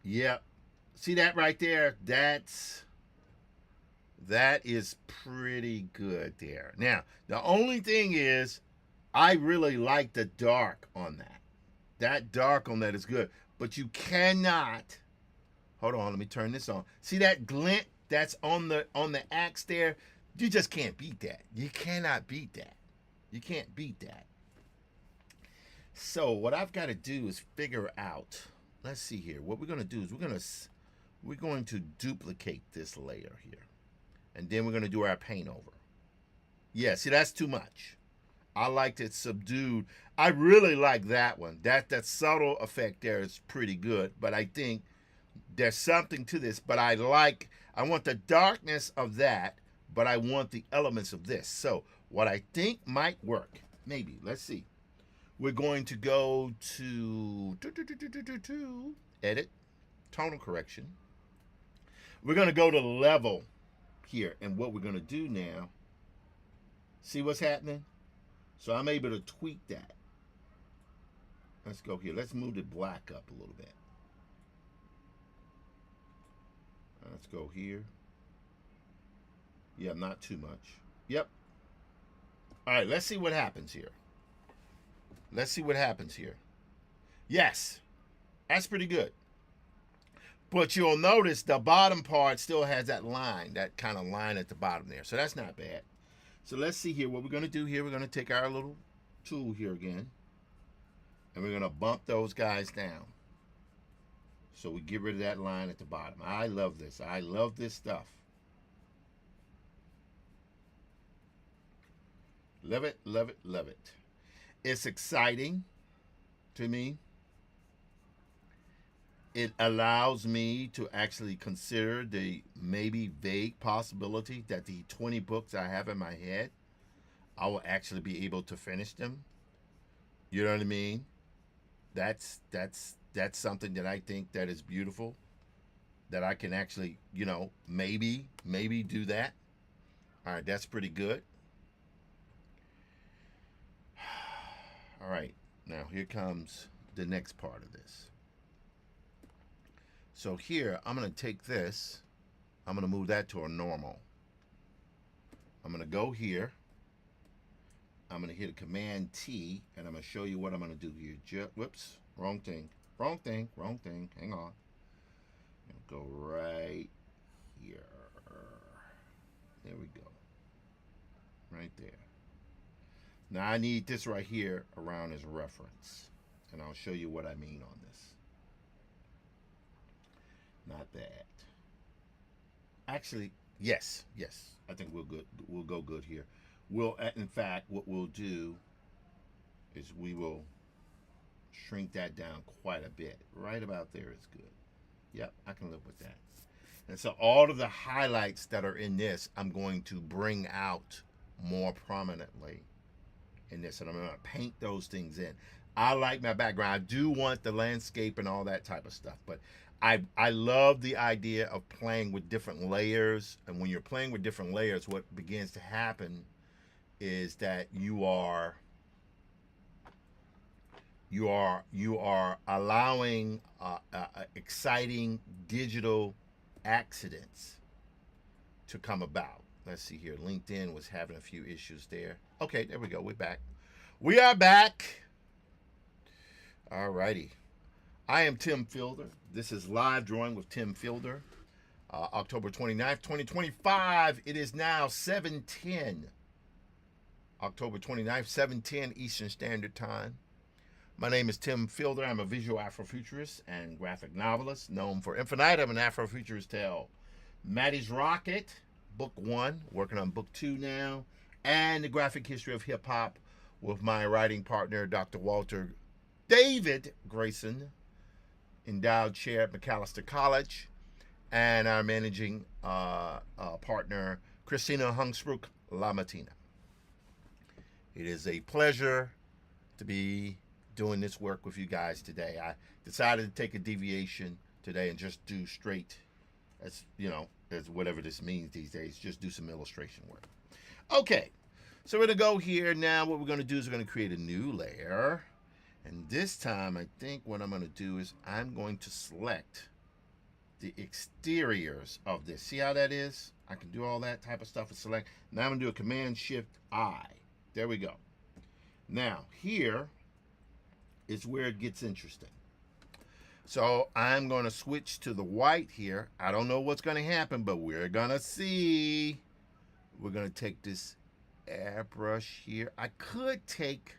A: Yep. See that right there? That is pretty good there. Now, the only thing is I really like the dark on that. That dark on that is good. But you cannot hold on, let me turn this on. See that glint that's on the axe there? You just can't beat that. You cannot beat that. You can't beat that. So what I've got to do is figure out. Let's see here. What we're going to do is we're going to duplicate this layer here. And then we're going to do our paint over. Yeah, see, that's too much. I liked it subdued. I really like that one. That subtle effect there is pretty good, but I think there's something to this. But I want the darkness of that, but I want the elements of this. So what I think might work, maybe, let's see. We're going to go to edit, tonal correction. We're going to go to level here, and what we're going to do now, see what's happening? So I'm able to tweak that. Let's go here. Let's move the black up a little bit. Let's go here. Yeah, not too much. Yep. All right, let's see what happens here. Let's see what happens here. Yes, that's pretty good. But you'll notice the bottom part still has that line, that kind of line at the bottom there. So that's not bad. So let's see here. What we're going to do here, we're going to take our little tool here again. And we're going to bump those guys down. So we get rid of that line at the bottom. I love this. I love this stuff. Love it, love it, love it. It's exciting to me. It allows me to actually consider the maybe vague possibility that the 20 books I have in my head, I will actually be able to finish them. You know what I mean? That's something that I think that is beautiful. That I can actually, maybe do that. All right, that's pretty good. All right, now here comes the next part of this. So here, I'm going to take this. I'm going to move that to a normal. I'm going to go here. I'm going to hit a Command T, and I'm going to show you what I'm going to do here. Whoops, wrong thing. Wrong thing. Hang on. Go right here. There we go. Right there. Now I need this right here around as reference. And I'll show you what I mean on this. Not that. Actually, yes. I think we'll go good here. In fact, what we'll do is we will shrink that down quite a bit. Right about there is good. Yep, I can live with that. And so all of the highlights that are in this, I'm going to bring out more prominently in this, and I'm going to paint those things in. I like my background. I do want the landscape and all that type of stuff, but I love the idea of playing with different layers. And when you're playing with different layers, what begins to happen is that you are allowing exciting digital accidents to come about. Let's see here. LinkedIn was having a few issues there. Okay, there we go. We're back. We are back. All righty. I am Tim Fielder. This is Live Drawing with Tim Fielder. October 29th, 2025. It is now 7:10. October 29th, 7:10 Eastern Standard Time. My name is Tim Fielder. I'm a visual Afrofuturist and graphic novelist known for Infinite of an Afrofuturist Tale. Maddie's Rocket, Book 1, working on Book 2 now, and the graphic history of hip hop with my writing partner, Dr. Walter David Grayson, endowed chair at Macalester College, and our managing partner, Christina Hungsbrook Lamatina. It is a pleasure to be doing this work with you guys today. I decided to take a deviation today and just do straight, as whatever this means these days, just do some illustration work. Okay, so we're going to go here now. What we're going to do is we're going to create a new layer. And this time, I think what I'm going to do is I'm going to select the exteriors of this. See how that is? I can do all that type of stuff and select. Now I'm going to do a Command-Shift-I. There we go. Now, here is where it gets interesting. So I'm going to switch to the white here. I don't know what's going to happen, but we're going to see. We're going to take this airbrush here. I could take,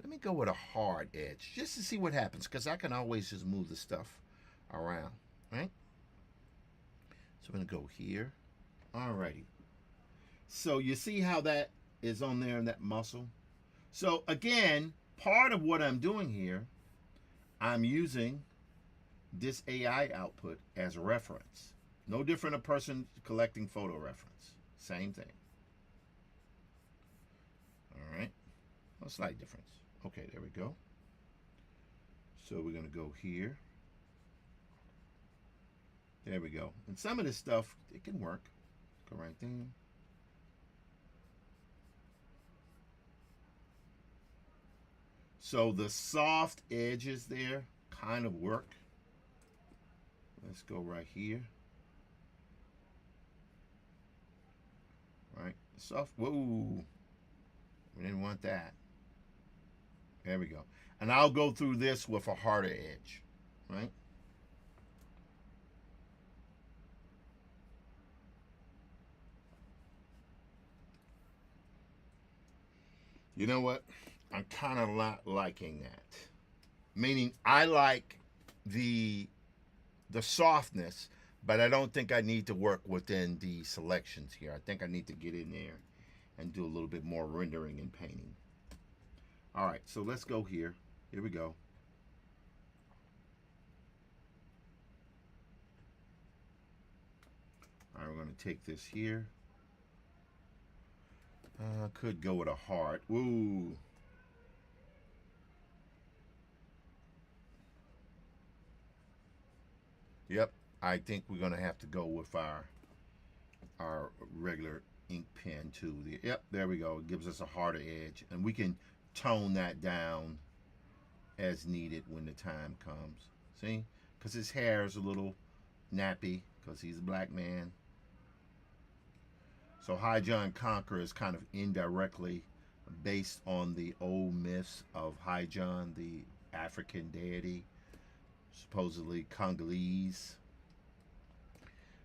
A: let me go with a hard edge just to see what happens, because I can always just move the stuff around, right? So I'm going to go here. Alrighty. So you see how that is on there in that muscle. So again, part of what I'm doing here, I'm using this AI output as a reference. No different a person collecting photo reference. Same thing. All right. A slight difference. Okay, there we go. So we're going to go here. There we go. And some of this stuff, it can work. Go right there. So the soft edges there kind of work. Let's go right here. Right. Soft. Whoa. We didn't want that. There we go. And I'll go through this with a harder edge. Right. You know what? I'm kind of not liking that. Meaning I like the softness, but I don't think I need to work within the selections here. I think I need to get in there and do a little bit more rendering and painting. All right, so let's go here. Here we go. All right, we're going to take this here. Could go with a heart. Ooh. Yep, I think we're going to have to go with our regular ink pen too. Yep, there we go. It gives us a harder edge, and we can tone that down as needed when the time comes. See, because his hair is a little nappy because he's a black man. So High John Conqueror is kind of indirectly based on the old myths of High John, the African deity, supposedly Congolese.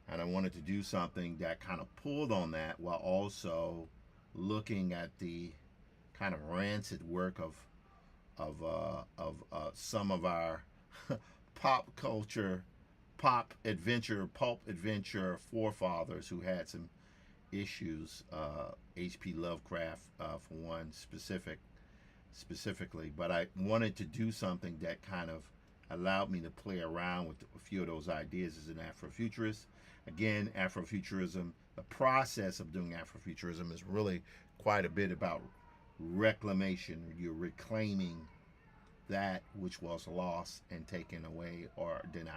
A: And I wanted to do something that kind of pulled on that while also looking at the kind of rancid work of some of our pop culture, pulp adventure forefathers who had some issues. H.P. Lovecraft, for one, specifically. But I wanted to do something that kind of allowed me to play around with a few of those ideas as an Afrofuturist. Again, Afrofuturism, the process of doing Afrofuturism is really quite a bit about reclamation. You're reclaiming that which was lost and taken away or denied.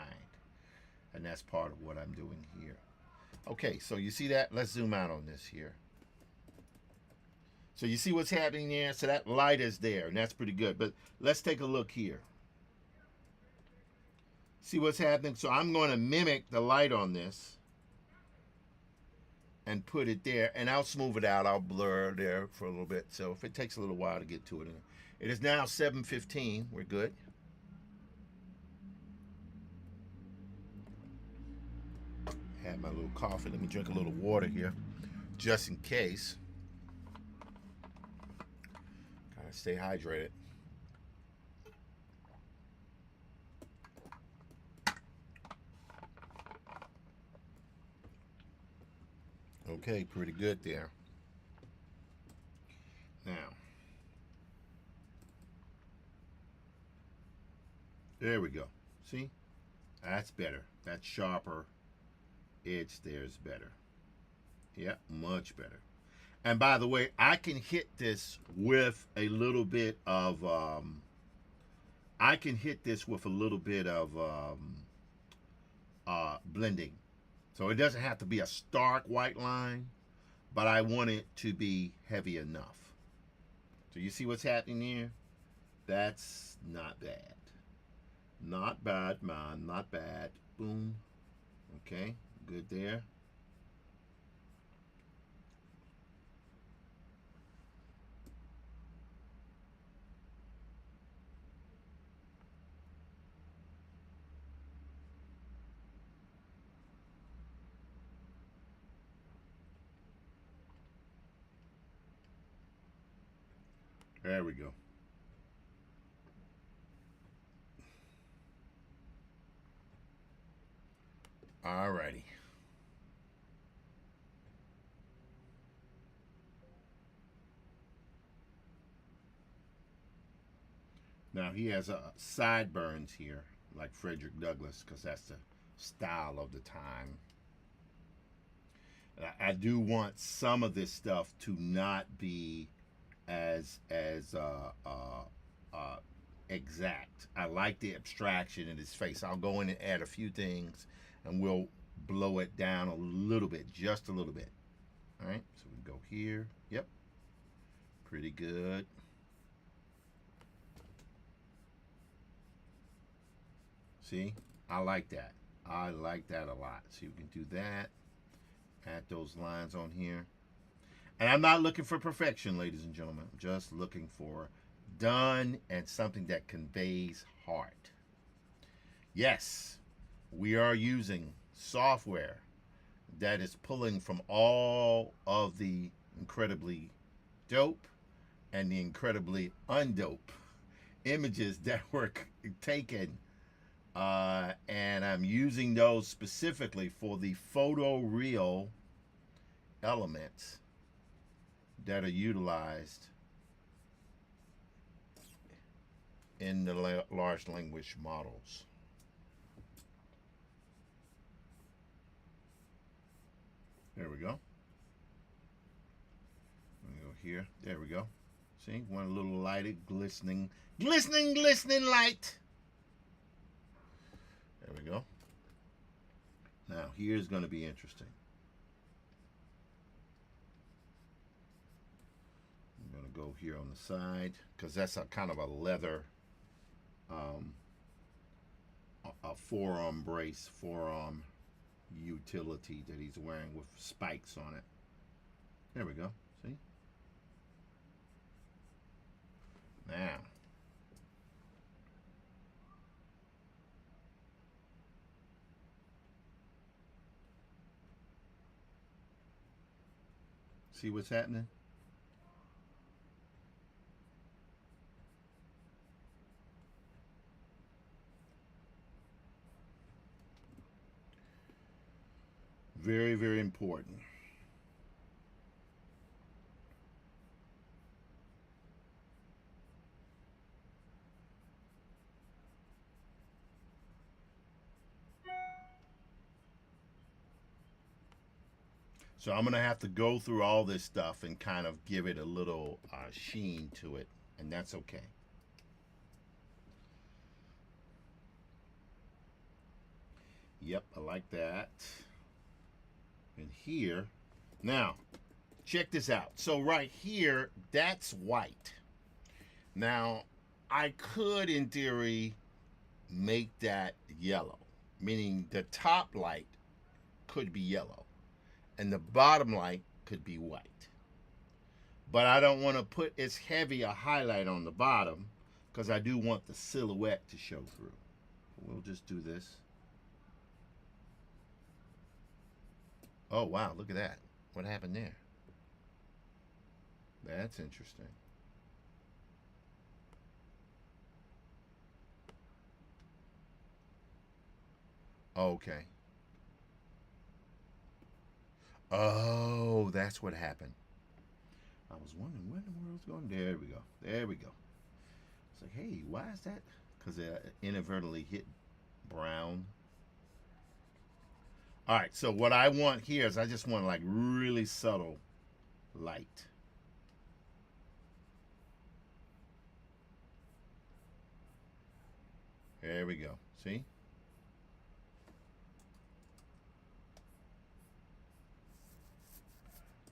A: And that's part of what I'm doing here. Okay, so you see that? Let's zoom out on this here. So you see what's happening there? So that light is there, and that's pretty good. But let's take a look here. See what's happening? So I'm going to mimic the light on this and put it there, and I'll smooth it out. I'll blur there for a little bit. So if it takes a little while to get to it. It is now 7:15. We're good. Had my little coffee. Let me drink a little water here, just in case. Gotta stay hydrated. Okay, pretty good there. Now, there we go. See? That's better. That's sharper. Edge there is better. Yeah, much better. And by the way, I can hit this with a little bit of blending. So it doesn't have to be a stark white line, but I want it to be heavy enough. So you see what's happening here? That's not bad. Not bad, man. Not bad. Boom. Okay, good there. There we go. Alrighty. Now he has sideburns here, like Frederick Douglass, because that's the style of the time. And I do want some of this stuff to not be as exact. I like the abstraction in his face. I'll go in and add a few things, and we'll blow it down a little bit, just a little bit. All right, so we go here. Yep, pretty good. See, I like that. I like that a lot. So you can do that. Add those lines on here. And I'm not looking for perfection, ladies and gentlemen. I'm just looking for done and something that conveys heart. Yes, we are using software that is pulling from all of the incredibly dope and the incredibly undope images that were taken, and I'm using those specifically for the photoreal elements that are utilized in the large language models. There we go. Let me go here. There we go. See, one little lighted, glistening light. There we go. Now, here's going to be interesting. I'm going to go here on the side, because that's a kind of a leather, a forearm brace, forearm utility that he's wearing with spikes on it. There we go. See? Now, see what's happening? Very, very important. So I'm going to have to go through all this stuff and kind of give it a little sheen to it, and that's okay. Yep, I like that. And here, now, check this out. So right here, that's white. Now, I could, in theory, make that yellow, meaning the top light could be yellow and the bottom light could be white. But I don't want to put as heavy a highlight on the bottom because I do want the silhouette to show through. We'll just do this. Oh, wow, look at that. What happened there? That's interesting. Okay. Oh, that's what happened. I was wondering where the world's going. There we go. There we go. It's like, hey, why is that? Because it inadvertently hit brown. All right, so what I want here is I just want like really subtle light. There we go. See?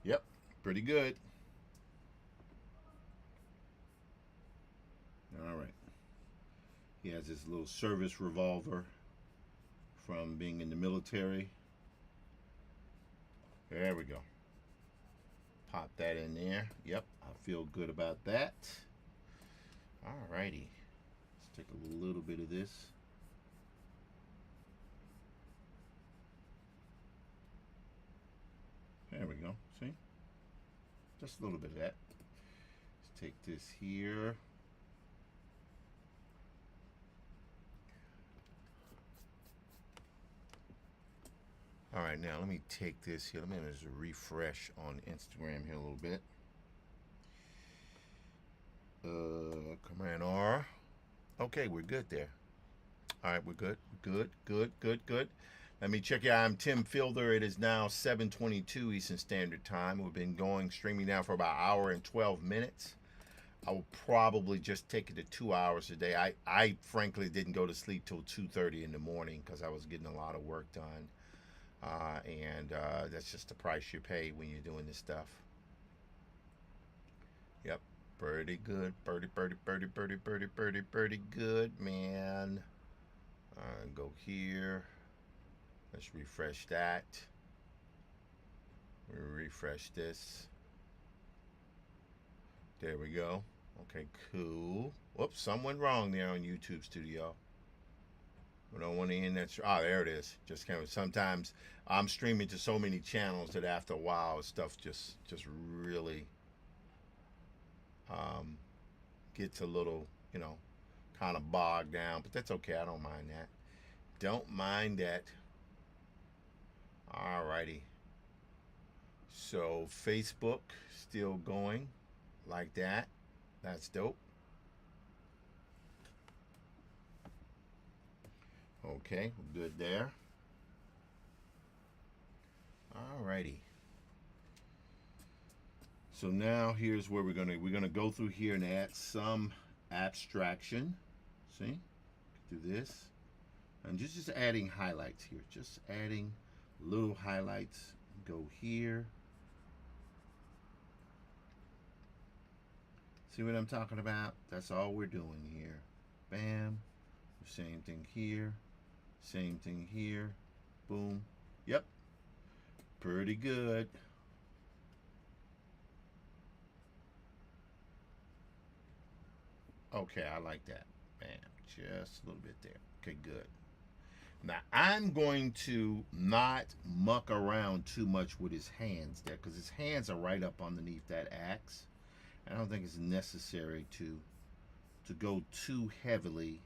A: Yep, pretty good. All right. He has his little service revolver from being in the military. There we go. Pop that in there. Yep, I feel good about that. All righty. Let's take a little bit of this. There we go. See? Just a little bit of that. Let's take this here. All right, now let me take this here. Let me just refresh on Instagram here a little bit. Command R. Okay, we're good there. All right, we're good. Good, good, good, good. Let me check you out. I'm Tim Fielder. It is now 7:22 Eastern Standard Time. We've been going streaming now for about an hour and 12 minutes. I will probably just take it to 2 hours a day. I frankly didn't go to sleep till 2:30 in the morning because I was getting a lot of work done. And that's just the price you pay when you're doing this stuff. Yep. Pretty good. Pretty good, man. Go here. Let's refresh that. Refresh this. There we go. Okay, cool. Whoops, something went wrong there on YouTube Studio. We don't want to end that. Oh, there it is. Just kind of. Sometimes I'm streaming to so many channels that after a while, stuff just really um, gets a little, kind of bogged down. But that's okay. I don't mind that. Don't mind that. Alrighty. So Facebook still going like that. That's dope. Okay, good there. Alrighty. So now here's where we're gonna go through here and add some abstraction. See? Do this. And just adding highlights here. Just adding little highlights. Go here. See what I'm talking about? That's all we're doing here. Bam. Same thing here. Same thing here. Boom. Yep. Pretty good. Okay, I like that. Bam. Just a little bit there. Okay, good. Now, I'm going to not muck around too much with his hands there because his hands are right up underneath that axe. I don't think it's necessary to go too heavily.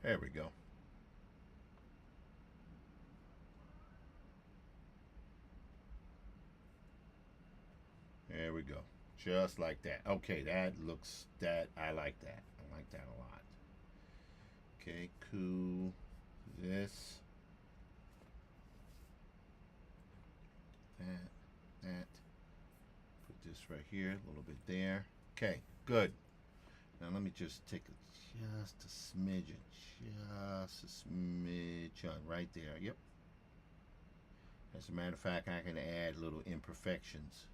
A: There we go. There we go. Just like that. Okay, I like that. I like that a lot. Okay, cool. This, that. Put this right here, a little bit there. Okay, good. Now let me just take just a smidgen, right there. Yep. As a matter of fact, I can add little imperfections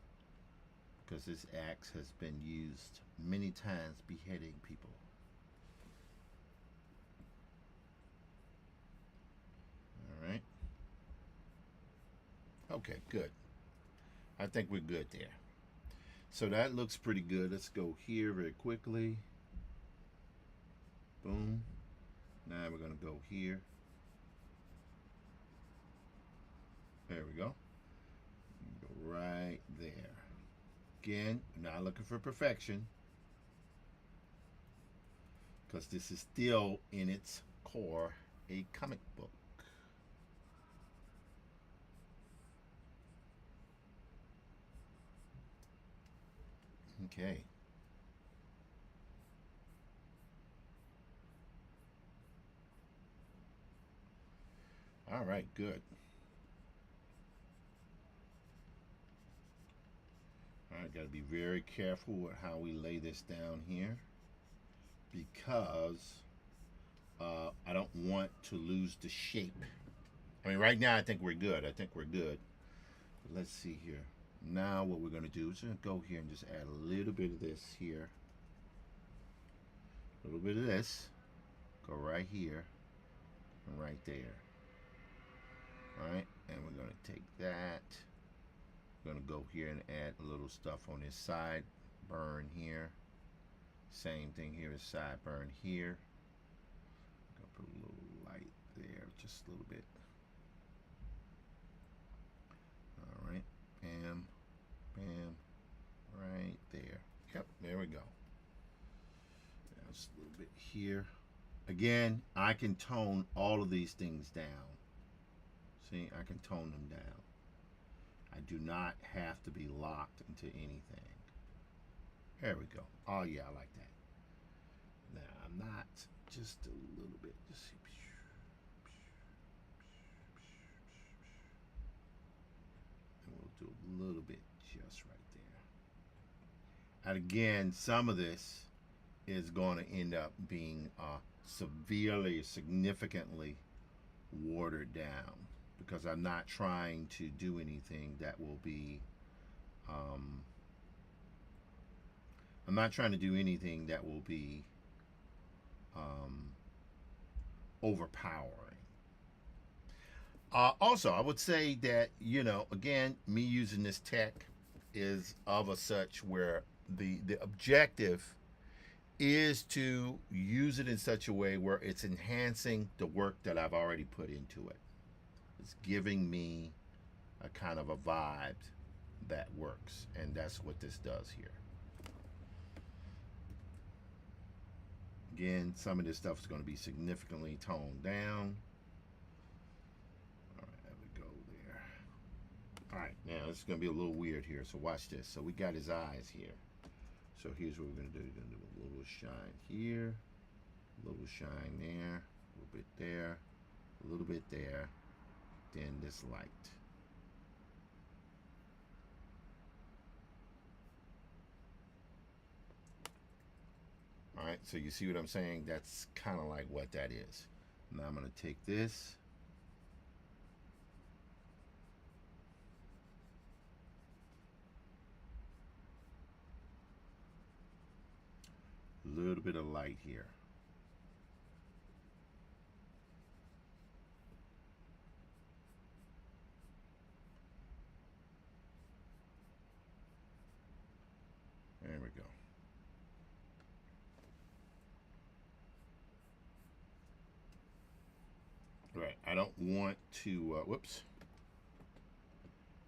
A: because this axe has been used many times beheading people. All right. Okay, good. I think we're good there. So that looks pretty good. Let's go here very quickly. Boom. Now we're going to go here. There we go. Go right there. Again, not looking for perfection because this is still in its core a comic book. Okay. All right, good. All right, got to be very careful with how we lay this down here because I don't want to lose the shape. I mean, right now I think we're good. But let's see here. Now what we're going to do is go here and just add a little bit of this here. A little bit of this. Go right here and right there. All right, and we're going to take that. We're going to go here and add a little stuff on this side. Burn here. Same thing here, side burn here. Gonna put a little light there, just a little bit. All right, bam, bam, right there. Yep, there we go. Now just a little bit here. Again, I can tone all of these things down. See, I can tone them down. I do not have to be locked into anything. There we go. Oh yeah, I like that. Now I'm not just a little bit. Just see. And we'll do a little bit just right there. And again, some of this is going to end up being severely, significantly watered down because I'm not trying to do anything that will be I'm not trying to do anything that will be um, overpowering. Also, I would say that, you know, again, me using this tech is of a such where the objective is to use it in such a way where it's enhancing the work that I've already put into it. It's giving me a kind of a vibe that works, and that's what this does here. Again, some of this stuff is going to be significantly toned down. All right, there we go there. All right, now this is going to be a little weird here, so watch this. So we got his eyes here. So here's what we're going to do. We're going to do a little shine here, a little shine there, a little bit there, a little bit there, then this light. All right, so you see what I'm saying? That's kind of like what that is. Now I'm going to take this. A little bit of light here. There we go. Right, I don't want to, whoops.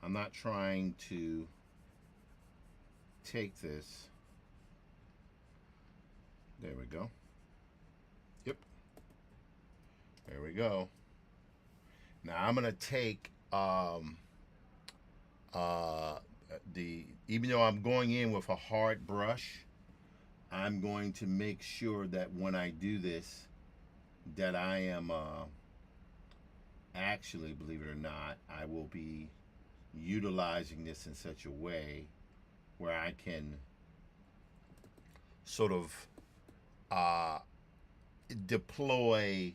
A: I'm not trying to take this. There we go. Yep. There we go. Now I'm gonna take even though I'm going in with a hard brush, I'm going to make sure that when I do this, that I am actually, believe it or not, I will be utilizing this in such a way where I can sort of deploy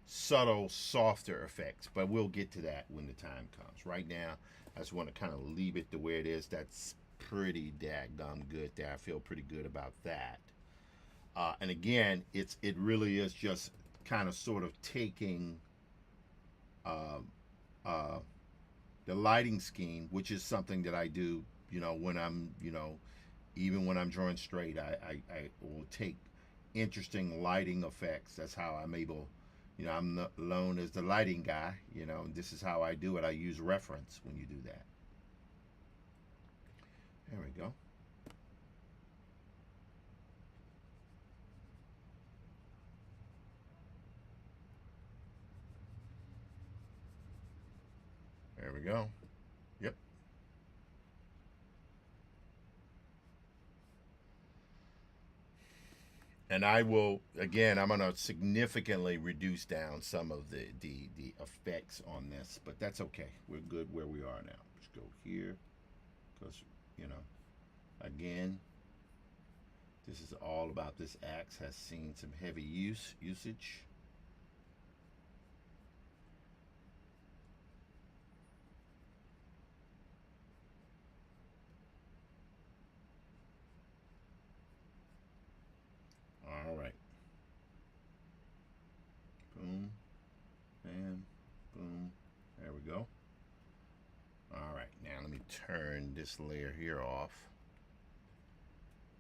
A: subtle, softer effects. But we'll get to that when the time comes. Right now, I just want to kind of leave it the way it is. That's pretty daggum good there. I feel pretty good about that. And again, it really is just kind of sort of taking uh, uh, the lighting scheme, which is something that I do, you know, when I'm, you know, even when I'm drawing straight, I will take interesting lighting effects. That's how I'm able, you know, I'm known as the lighting guy, you know, and this is how I do it. I use reference when you do that. There we go. There we go. Yep. And I will, again, I'm going to significantly reduce down some of the effects on this, but that's okay. We're good where we are now. Let's go here because, you know, again, this is all about this axe has seen some heavy usage. All right. Boom. And boom. There we go. All right. Now let me turn this layer here off.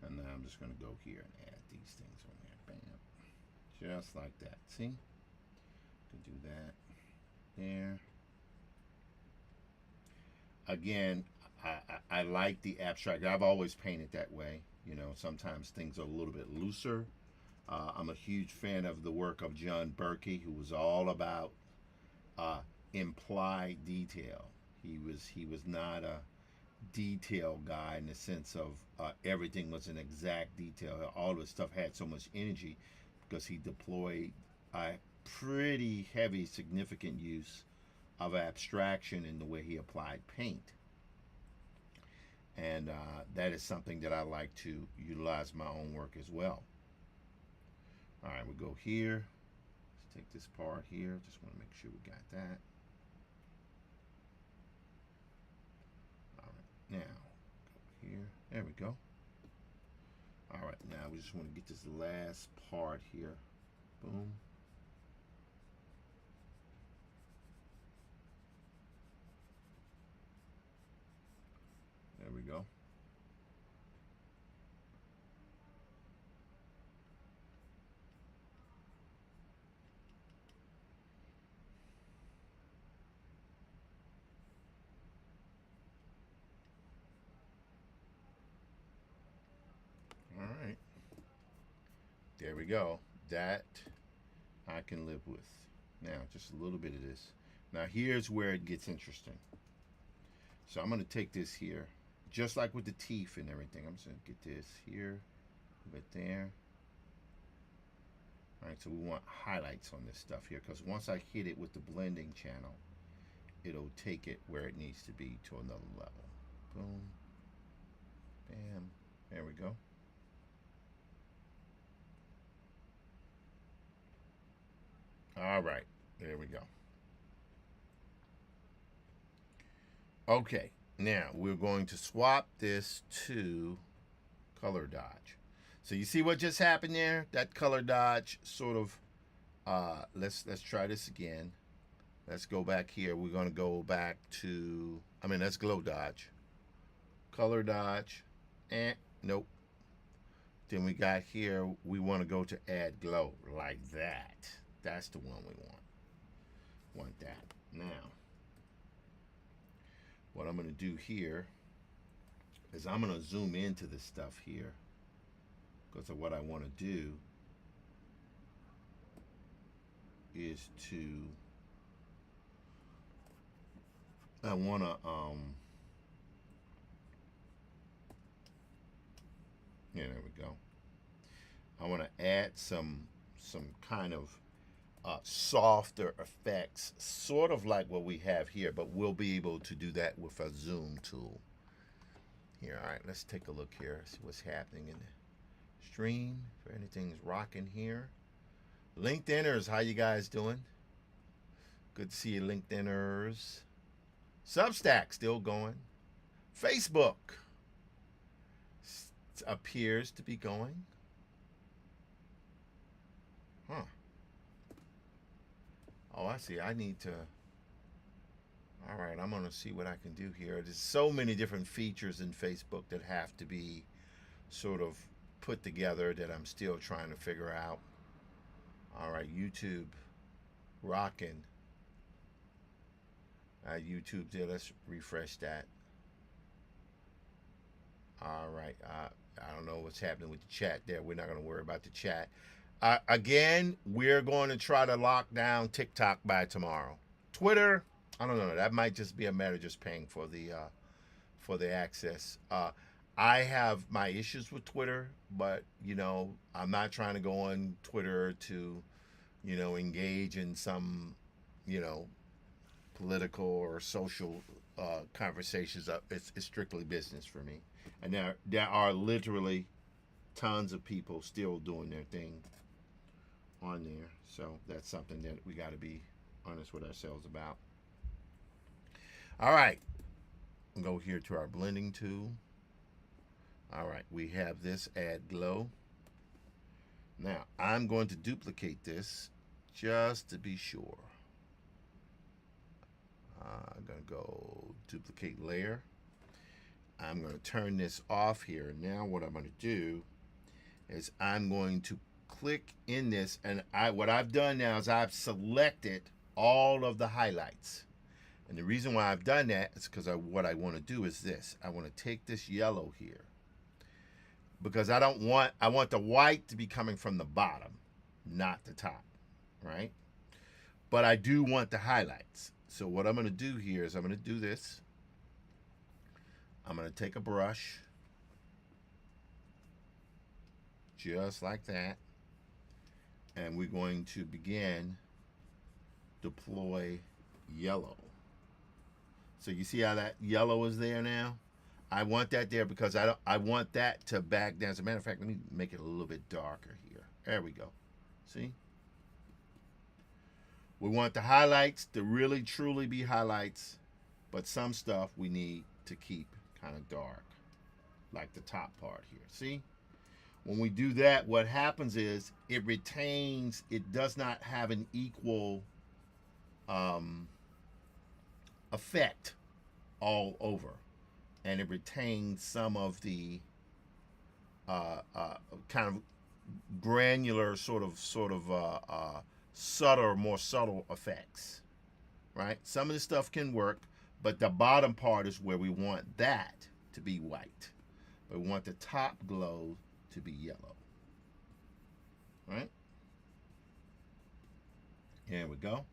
A: And now I'm just going to go here and add these things on there. Bam. Just like that. See? Can do that there. Again, I like the abstract. I've always painted that way. You know, sometimes things are a little bit looser. I'm a huge fan of the work of John Berkey, who was all about uh, implied detail. He was not a detail guy in the sense of everything was an exact detail. All of his stuff had so much energy because he deployed a pretty heavy, significant use of abstraction in the way he applied paint. And that is something that I like to utilize my own work as well. All right, we go here. Let's take this part here. Just want to make sure we got that. All right, now go here. There we go. All right, now we just want to get this last part here. Boom. There we go. All right. There we go. That I can live with. Now, just a little bit of this. Now, here's where it gets interesting. So I'm going to take this here, just like with the teeth and everything. I'm just going to get this here, a bit there. All right, so we want highlights on this stuff here because once I hit it with the blending channel, it'll take it where it needs to be to another level. Boom. Bam. There we go. All right, there we go. Okay, now we're going to swap this to color dodge. So you see what just happened there? That color dodge sort of. Let's try this again. Let's go back here. We're going to go back to. That's glow dodge. Color dodge. Nope. Then we got here. We want to go to add glow like that. That's the one we want. Want that. Now, what I'm going to do here is I'm going to zoom into this stuff here because of what I want to do is I want to yeah, there we go. I want to add some kind of softer effects, sort of like what we have here, but we'll be able to do that with a zoom tool. Here, all right, let's take a look here, see what's happening in the stream, if anything's rocking here. LinkedIners, how you guys doing? Good to see you, LinkedIners. Substack still going. Facebook appears to be going. Huh. Oh, I see. I need to. All right, I'm going to see what I can do here. There's so many different features in Facebook that have to be sort of put together that I'm still trying to figure out. All right, YouTube, rocking. YouTube there. Let's refresh that. All right. I don't know what's happening with the chat there. We're not going to worry about the chat. Again, we're going to try to lock down TikTok by tomorrow. Twitter, I don't know. That might just be a matter of just paying for the access. I have my issues with Twitter, but I'm not trying to go on Twitter to, engage in some, political or social conversations. It's strictly business for me, and there are literally tons of people still doing their thing on there. So that's something that we got to be honest with ourselves about. All right, we'll go here to our blending tool. All right, we have this add glow. Now I'm going to duplicate this just to be sure. I'm going to go duplicate layer. I'm going to turn this off here. Now what I'm going to do is I'm going to click in this, and what I've done now is I've selected all of the highlights. And the reason why I've done that is because what I want to do is this. I want to take this yellow here because I want the white to be coming from the bottom, not the top, right? But I do want the highlights. So what I'm going to do here is I'm going to do this. I'm going to take a brush, just like that, and we're going to begin deploy yellow. So you see how that yellow is there now? I want that there because I want that to back down. As a matter of fact, let me make it a little bit darker here. There we go. See? We want the highlights to really truly be highlights, but some stuff we need to keep kind of dark, like the top part here. See? When we do that, what happens is it retains, it does not have an equal effect all over, and it retains some of the kind of granular sort of subtle, more subtle effects, right? Some of the stuff can work, but the bottom part is where we want that to be white, but we want the top glow to be yellow, right? Here we go.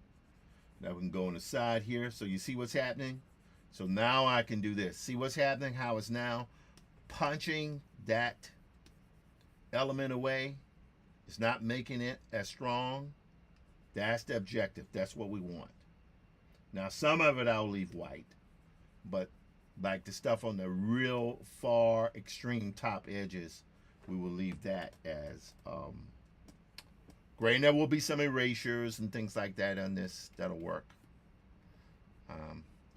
A: Now we can go on the side here. So you see what's happening? So now I can do this. See what's happening? How it's now punching that element away. It's not making it as strong. That's the objective. That's what we want. Now some of it I'll leave white, but like the stuff on the real far extreme top edges, we will leave that as gray. And there will be some erasures and things like that on this. That'll work.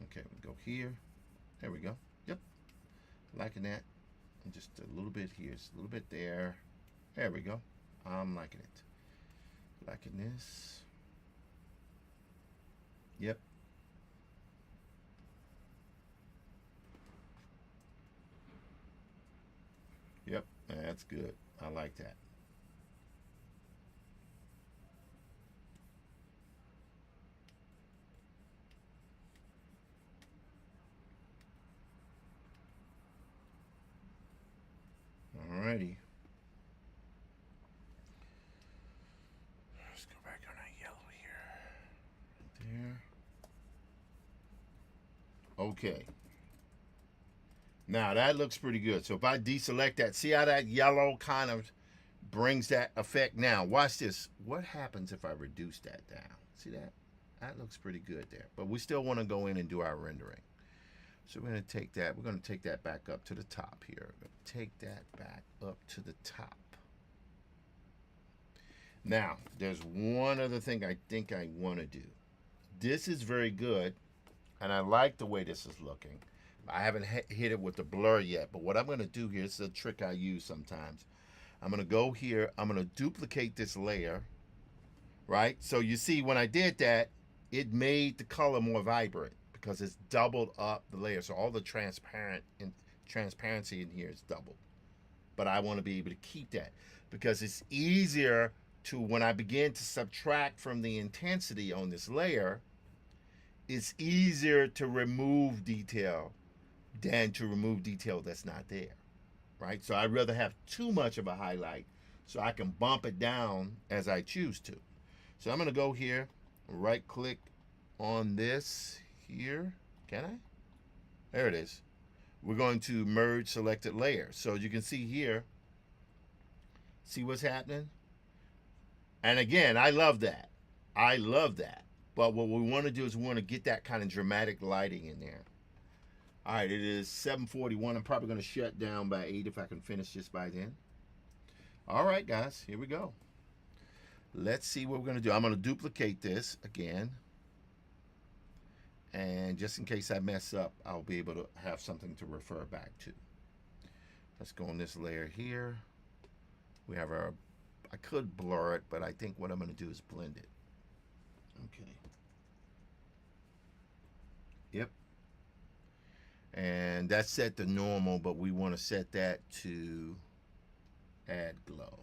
A: Okay, we go here. There we go. Yep. Liking that. And just a little bit here. Just a little bit there. There we go. I'm liking it. Liking this. Yep. Yep. That's good. I like that. Alrighty. Let's go back on that yellow here. Right there. Okay. Now that looks pretty good. So if I deselect that, see how that yellow kind of brings that effect. Now watch this. What happens if I reduce that down? See that? That looks pretty good there. But we still want to go in and do our rendering. So we're going to take that. We're going to take that back up to the top here. We're going to take that back up to the top. Now, there's one other thing I think I want to do. This is very good, and I like the way this is looking. I haven't hit it with the blur yet, but what I'm going to do here is a trick I use sometimes. I'm going to go here. I'm going to duplicate this layer, right? So you see when I did that, it made the color more vibrant because it's doubled up the layer. So all the transparency in here is doubled. But I want to be able to keep that because it's easier to, when I begin to subtract from the intensity on this layer, it's easier to remove detail than to remove detail that's not there, right? So I'd rather have too much of a highlight so I can bump it down as I choose to. So I'm going to go here, right click on this here. Can I? There it is. We're going to merge selected layer. So you can see here, see what's happening? And again, I love that. I love that. But what we want to do is we want to get that kind of dramatic lighting in there. All right, it is 7:41. I'm probably going to shut down by 8 if I can finish this by then. All right, guys, here we go. Let's see what we're going to do. I'm going to duplicate this again. And just in case I mess up, I'll be able to have something to refer back to. Let's go on this layer here. We have our, I could blur it, but I think what I'm going to do is blend it. Okay. Yep. And that's set to normal, but we want to set that to add glow.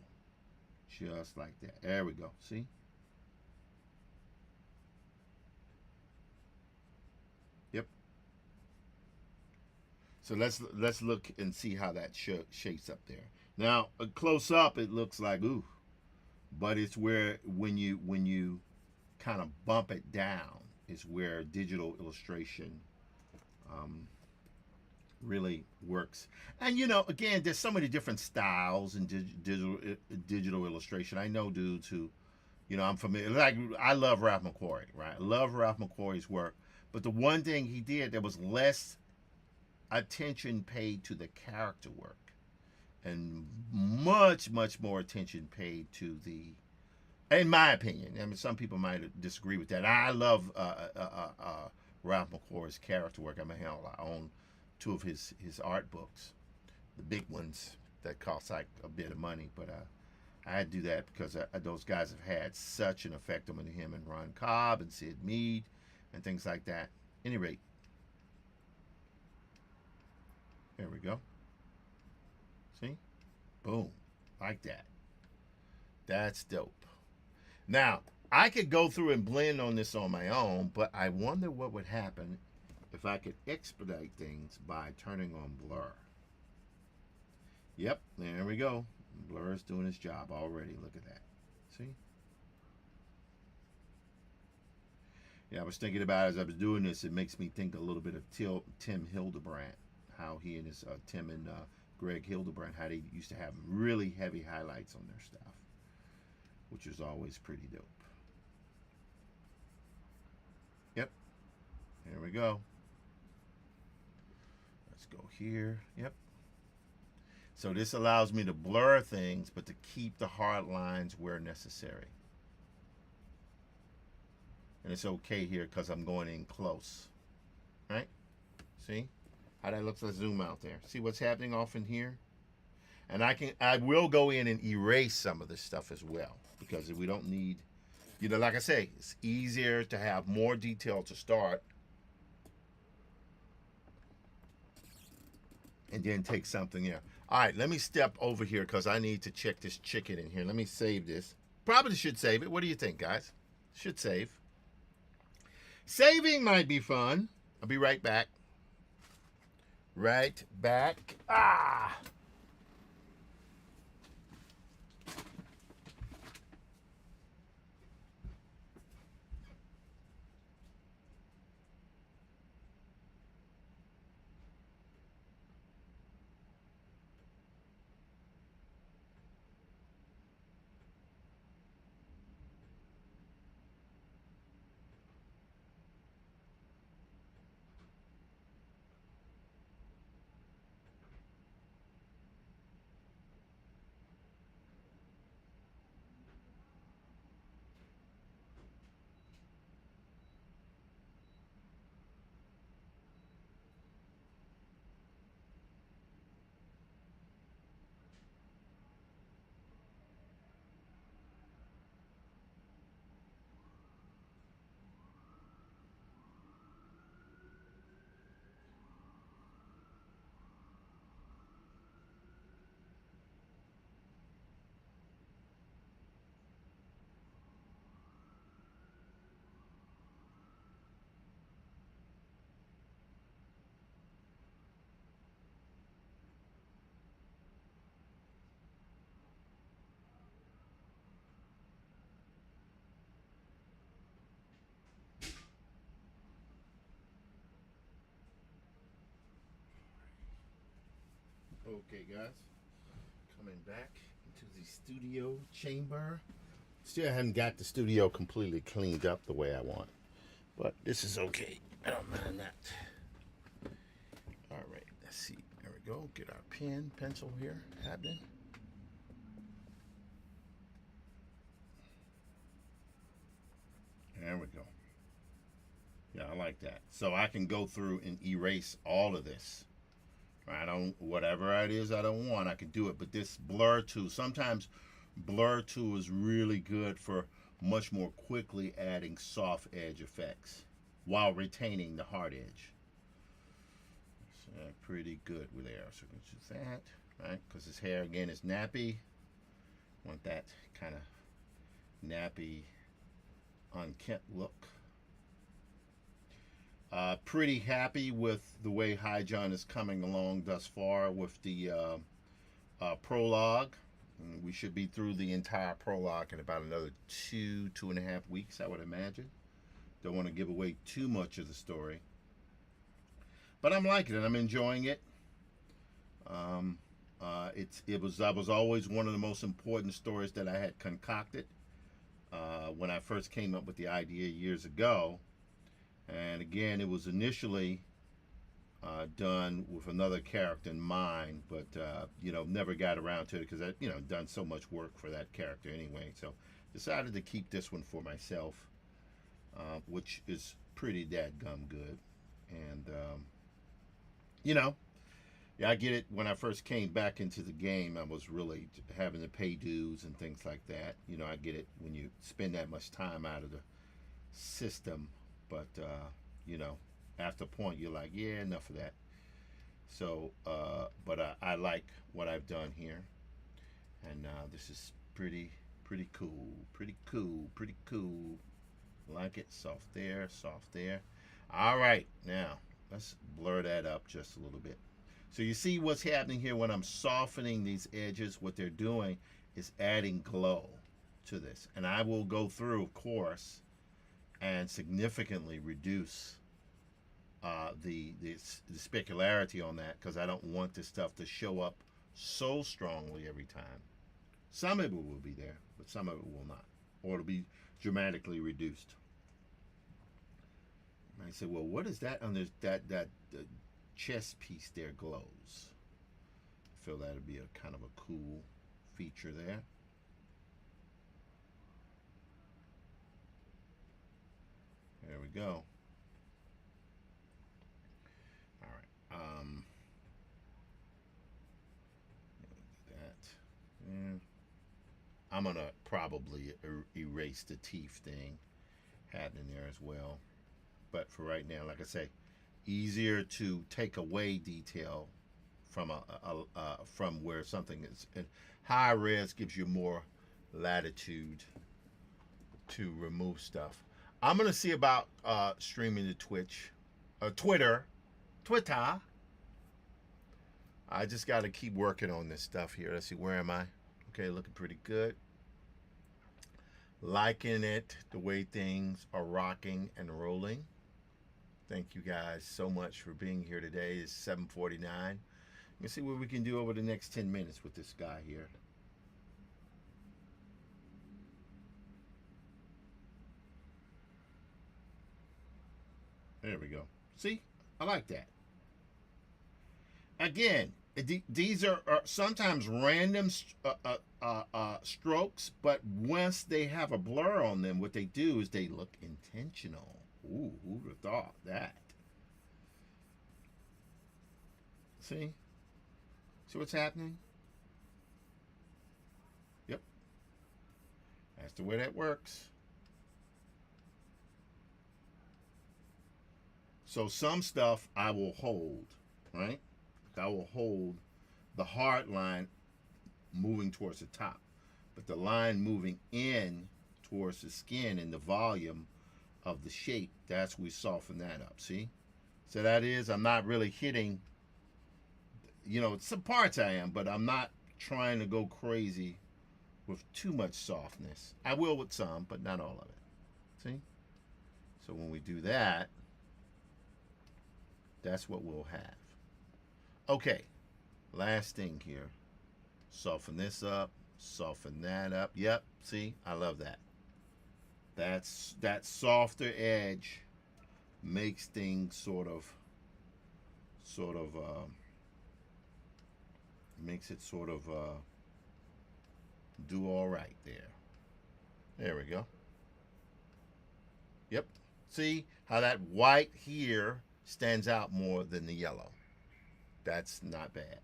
A: Just like that. There we go. See? So let's look and see how that shapes up there. Now, close up, it looks like ooh, but it's where when you kind of bump it down is where digital illustration um, really works. And again, there's so many different styles in digital illustration. I know dudes who, I'm familiar. Like I love Ralph McQuarrie, right? I love Ralph McQuarrie's work. But the one thing he did, there was less attention paid to the character work, and much more attention paid to the, in my opinion. I mean, some people might disagree with that. I love Ralph McQuarrie's character work. I mean, hell, I own two of his art books, the big ones that cost like a bit of money, but I had to do that because those guys have had such an effect on him and Ron Cobb and Sid Mead and things like that. At any rate, there we go. See? Boom. Like that. That's dope. Now, I could go through and blend on this on my own, but I wonder what would happen if I could expedite things by turning on blur. Yep, there we go. Blur is doing its job already. Look at that. See? Yeah, I was thinking about it as I was doing this. It makes me think a little bit of Tim Hildebrandt, how he and his Tim and Greg Hildebrandt, how they used to have really heavy highlights on their stuff, which was always pretty dope. Yep, there we go. Let's go here. Yep. So this allows me to blur things, but to keep the hard lines where necessary. And it's okay here because I'm going in close. Right? See how that looks? Let's zoom out there. See what's happening off in here? And I will go in and erase some of this stuff as well, because we don't need, like I say, it's easier to have more detail to start and then take something there. All right, let me step over here because I need to check this chicken in here. Let me save this. Probably should save it. What do you think, guys? Should save. Saving might be fun. I'll be right back. Right back. Ah! Okay, guys, coming back into the studio chamber. Still haven't got the studio completely cleaned up the way I want, but this is okay. I don't mind that. All right, let's see. There we go. Get our pen, pencil here happening. There we go. Yeah, I like that. So I can go through and erase all of this. Whatever it is I don't want, I can do it. But this blur tool, sometimes blur tool is really good for much more quickly adding soft edge effects while retaining the hard edge. So pretty good with there. So we can choose that, right? Because his hair again is nappy. Want that kind of nappy, unkempt look. Pretty happy with the way Hi-John is coming along thus far with the prologue. We should be through the entire prologue in about another 2.5 weeks, I would imagine. Don't want to give away too much of the story, but I'm liking it. I'm enjoying it. Um, it was always one of the most important stories that I had concocted when I first came up with the idea years ago. And again, it was initially done with another character in mind, but never got around to it because I done so much work for that character anyway. So decided to keep this one for myself, which is pretty dadgum good. And you know, yeah, I get it. When I first came back into the game, I was really having to pay dues and things like that. I get it when you spend that much time out of the system, but you know, after a point, you're like, yeah, enough of that. So, but I like what I've done here, and this is pretty cool, pretty cool, pretty cool. Like it, soft there, soft there. All right, now let's blur that up just a little bit. So you see what's happening here when I'm softening these edges. What they're doing is adding glow to this, and I will go through, of course, and significantly reduce the specularity on that because I don't want this stuff to show up so strongly every time. Some of it will be there, but some of it will not, or it'll be dramatically reduced. And I say, well, what is that on this that chest piece there glows? I feel that'd be a kind of a cool feature there. There we go. All right. That. Yeah. I'm gonna probably erase the teeth thing happening there as well. But for right now, like I say, easier to take away detail from from where something is. And high res gives you more latitude to remove stuff. I'm gonna see about streaming to Twitch, Twitter. I just got to keep working on this stuff here. Let's see, where am I? Okay, looking pretty good. Liking it, the way things are rocking and rolling. Thank you guys so much for being here today. It's 7:49. Let's see what we can do over the next 10 minutes with this guy here. There we go. See? I like that. Again, these are sometimes random strokes, but once they have a blur on them, what they do is they look intentional. Ooh, who would have thought that? See? See what's happening? Yep. That's the way that works. So some stuff I will hold, right? I will hold the hard line moving towards the top, but the line moving in towards the skin and the volume of the shape, that's we soften that up. See? So that is, I'm not really hitting, some parts I am, but I'm not trying to go crazy with too much softness. I will with some, but not all of it. See? So when we do that, that's what we'll have. Okay, last thing here. Soften this up, soften that up. Yep, see, I love that. That softer edge makes things makes it do all right there. There we go. Yep. See how that white here stands out more than the yellow. That's not bad.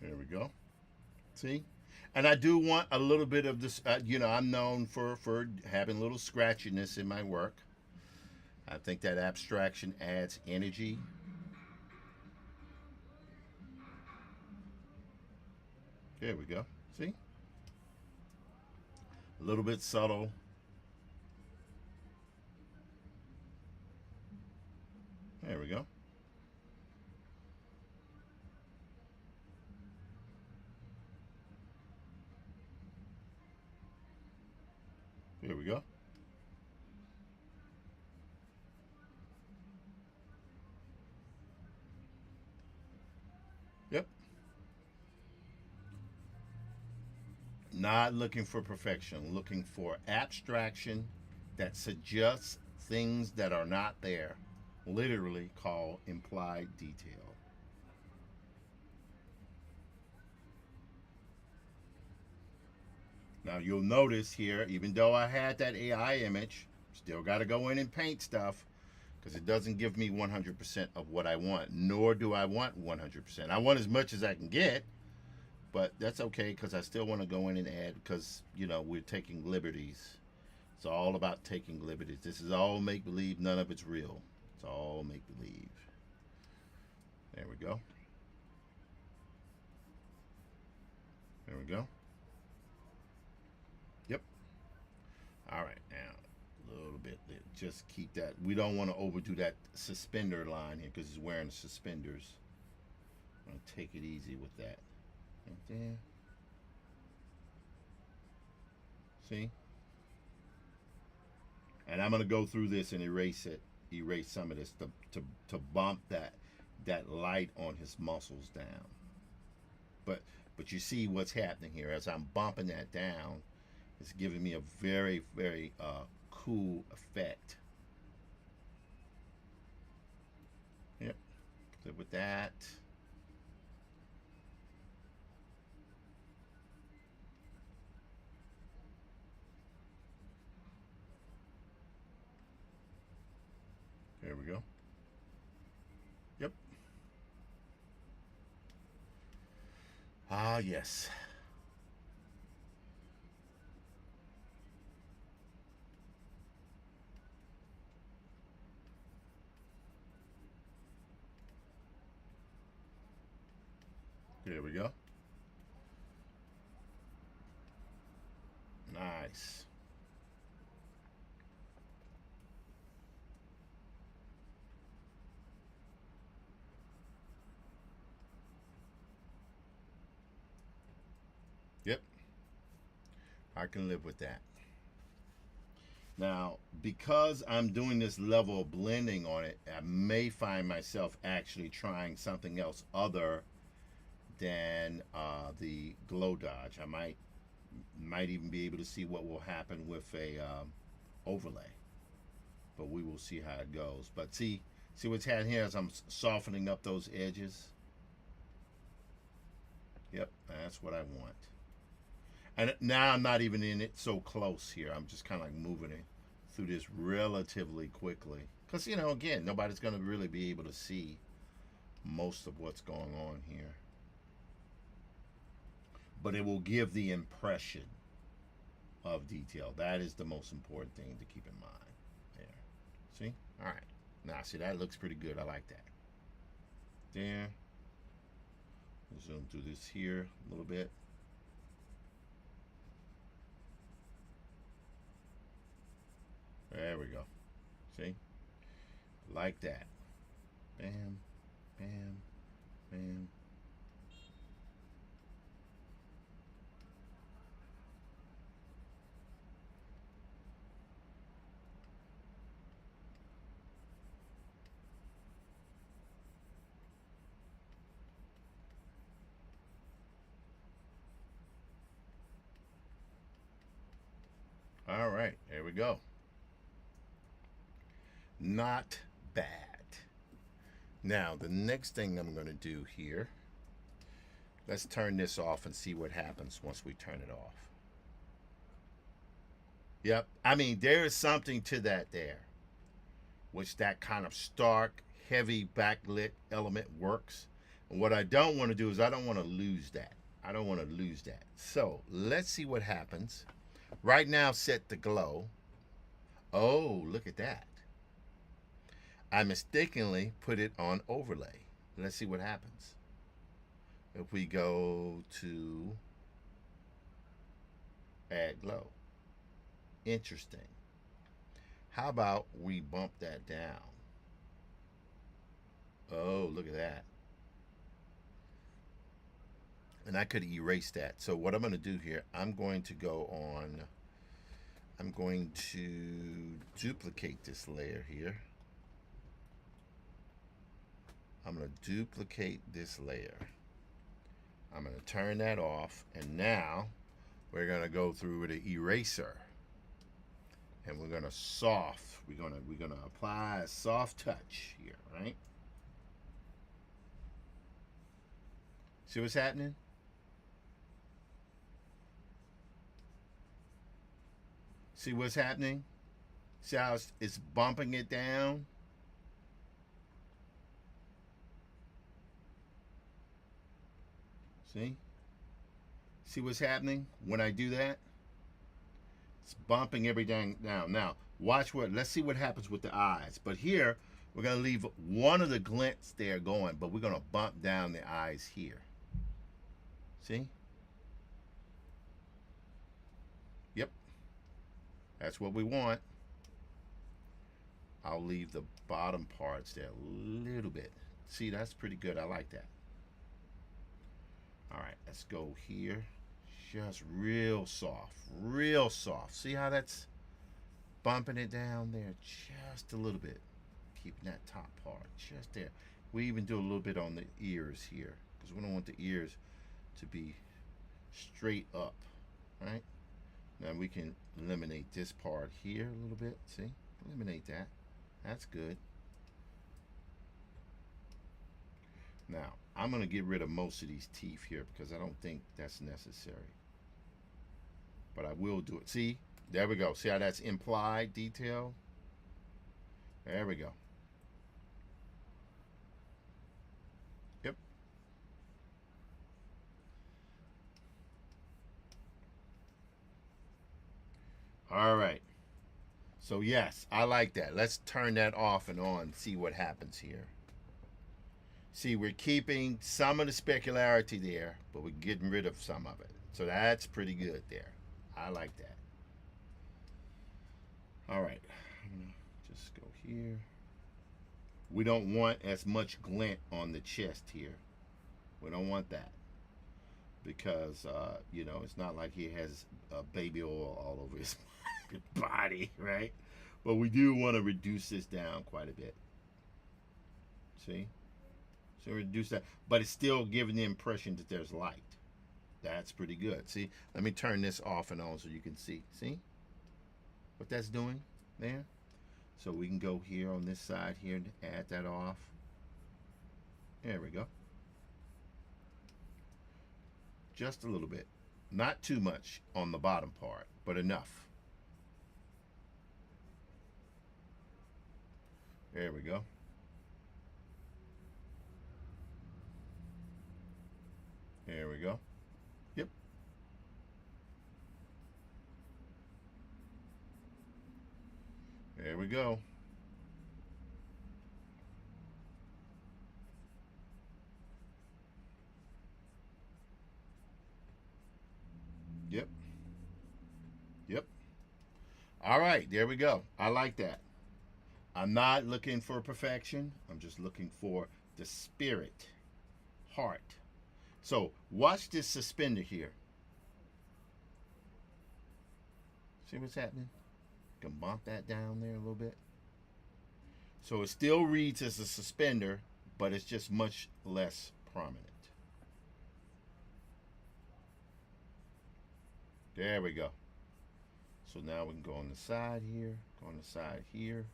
A: There we go. See? And I do want a little bit of this. I'm known for having a little scratchiness in my work. I think that abstraction adds energy. There we go. See? A little bit subtle. There we go. There we go. Yep. Not looking for perfection, looking for abstraction that suggests things that are not there. Literally called implied detail. Now you'll notice here, even though I had that AI image, still got to go in and paint stuff because it doesn't give me 100% of what I want, nor do I want 100%. I want as much as I can get, but that's okay because I still want to go in and add because, we're taking liberties. It's all about taking liberties. This is all make believe, none of it's real. It's all make believe. There we go. There we go. Yep. All right, now a little bit. Just keep that. We don't want to overdo that suspender line here because he's wearing suspenders. I'm gonna take it easy with that. Right there. See? And I'm gonna go through this and erase some of this to bump that light on his muscles down. But you see what's happening here as I'm bumping that down. It's giving me a very, very cool effect. Yep. So with that. There we go. Yep. Ah, yes. There we go. Nice. Yep. I can live with that. Now, because I'm doing this level of blending on it, I may find myself actually trying something else other than the glow dodge. I might even be able to see what will happen with a overlay, but we will see how it goes. But see what's happening here as I'm softening up those edges. Yep, that's what I want. And now I'm not even in it so close here. I'm just kind of like moving it through this relatively quickly. Because, again, nobody's going to really be able to see most of what's going on here. But it will give the impression of detail. That is the most important thing to keep in mind. There. See? All right. Now, see, that looks pretty good. I like that. There. Zoom through this here a little bit. There we go. See? Like that. Bam, bam, bam. All right, there we go. Not bad. Now, the next thing I'm going to do here, let's turn this off and see what happens once we turn it off. Yep. I mean, there is something to that there, which that kind of stark, heavy backlit element works. And what I don't want to do is I don't want to lose that. I don't want to lose that. So let's see what happens. Right now, set the glow. Oh, look at that. I mistakenly put it on overlay. Let's see what happens. If we go to add glow. Interesting. How about we bump that down? Oh, look at that. And I could erase that. So what I'm going to do here, I'm going to duplicate this layer here. I'm going to duplicate this layer. I'm going to turn that off, and now we're going to go through with an eraser, and we're going to apply a soft touch here, right? See what's happening? See what's happening? See how it's bumping it down? See? See what's happening when I do that? It's bumping everything down. Now, let's see what happens with the eyes. But here, we're going to leave one of the glints there going, but we're going to bump down the eyes here. See? Yep. That's what we want. I'll leave the bottom parts there a little bit. See, that's pretty good. I like that. All right, let's go here. Just real soft, real soft. See how that's bumping it down there just a little bit. Keeping that top part just there. We even do a little bit on the ears here because we don't want the ears to be straight up, right? Now we can eliminate this part here a little bit. See, eliminate that. That's good. Now, I'm going to get rid of most of these teeth here because I don't think that's necessary. But I will do it. See? There we go. See how that's implied detail? There we go. Yep. All right. So, yes, I like that. Let's turn that off and on, see what happens here. See, we're keeping some of the specularity there, but we're getting rid of some of it. So that's pretty good there. I like that. All right. I'm going to just go here. We don't want as much glint on the chest here. We don't want that. Because, it's not like he has baby oil all over his body, right? But we do want to reduce this down quite a bit. See? So reduce that, but it's still giving the impression that there's light. That's pretty good. See, let me turn this off and on so you can see. See what that's doing there? So we can go here on this side here and add that off. There we go. Just a little bit. Not too much on the bottom part, but enough. There we go. There we go. Yep. There we go. Yep. Yep. All right, there we go. I like that. I'm not looking for perfection. I'm just looking for the spirit, heart. So watch this suspender here. See what's happening? Can bump that down there a little bit. So it still reads as a suspender, but it's just much less prominent. There we go. So now we can go on the side here, go on the side here.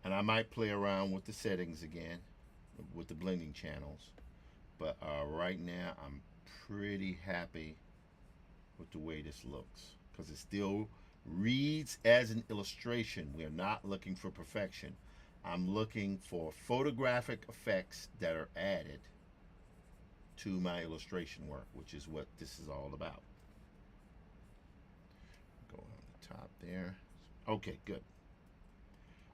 A: And I might play around with the settings again, with the blending channels. But right now, I'm pretty happy with the way this looks because it still reads as an illustration. We're not looking for perfection. I'm looking for photographic effects that are added to my illustration work, which is what this is all about. Go on the top there. Okay, good.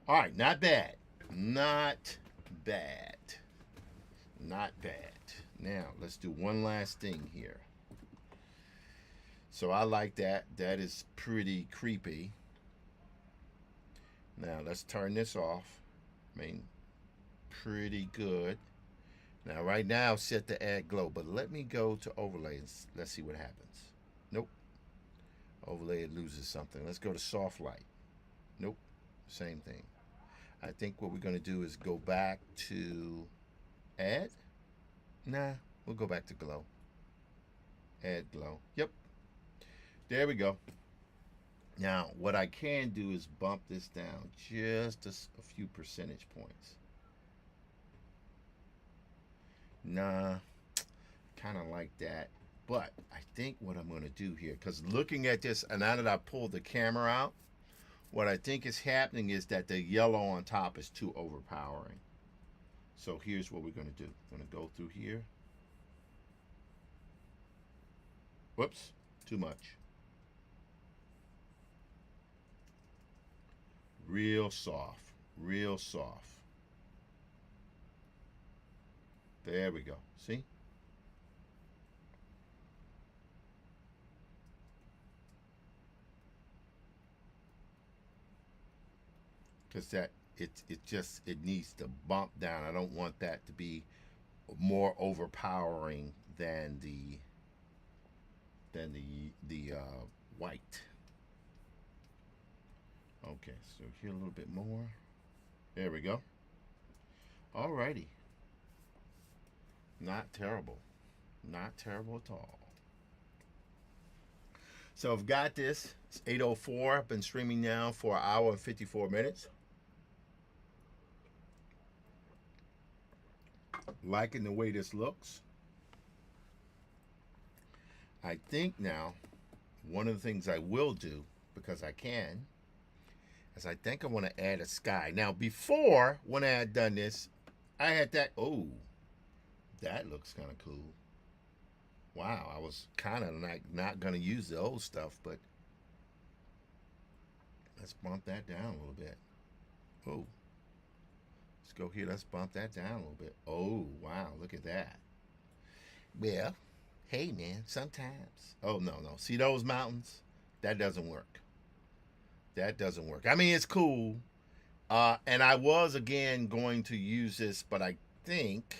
A: All right, not bad. Not bad. Not bad. Now, let's do one last thing here. So I like that. That is pretty creepy. Now, let's turn this off. I mean, pretty good. Now, right now, set to add glow, but let me go to overlay and let's see what happens. Nope. Overlay, it loses something. Let's go to soft light. Nope. Same thing. I think what we're going to do is go back to add. Nah, we'll go back to glow. Add glow. Yep. There we go. Now, what I can do is bump this down just a few percentage points. Nah, kind of like that. But I think what I'm going to do here, because looking at this, and now that I pulled the camera out, what I think is happening is that the yellow on top is too overpowering. So here's what we're going to do. I'm going to go through here. Whoops, too much. Real soft, real soft. There we go. See? Because that it needs to bump down. I don't want that to be more overpowering than the white. Okay, so here a little bit more. There we go. Alrighty. Not terrible. Not terrible at all. So I've got this. It's 8:04. I've been streaming now for an hour and 54 minutes. Liking the way this looks. I think now one of the things I will do, because I can, is I think I want to add a sky. Now before, when I had done this, I had that. Oh, that looks kind of cool. Wow, I was kind of like not going to use the old stuff, but let's bump that down a little bit. Oh, let's go here. Let's bump that down a little bit. Oh, wow, look at that. Well, hey, man, sometimes. Oh, no, no. See those mountains? That doesn't work. That doesn't work. I mean, it's cool. And I was, again, going to use this, but I think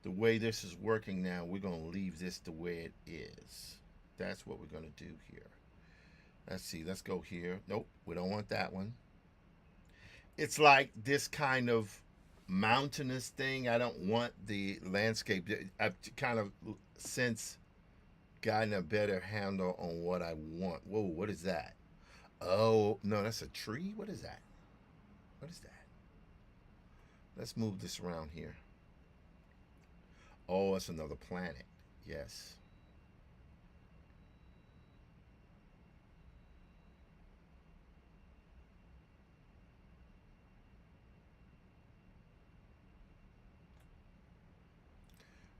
A: the way this is working now, we're going to leave this the way it is. That's what we're going to do here. Let's see. Let's go here. Nope, we don't want that one. It's like this kind of mountainous thing. I don't want the landscape. I've kind of since gotten a better handle on what I want. Whoa, what is that? Oh, no, that's a tree? What is that? What is that? Let's move this around here. Oh, it's another planet. Yes.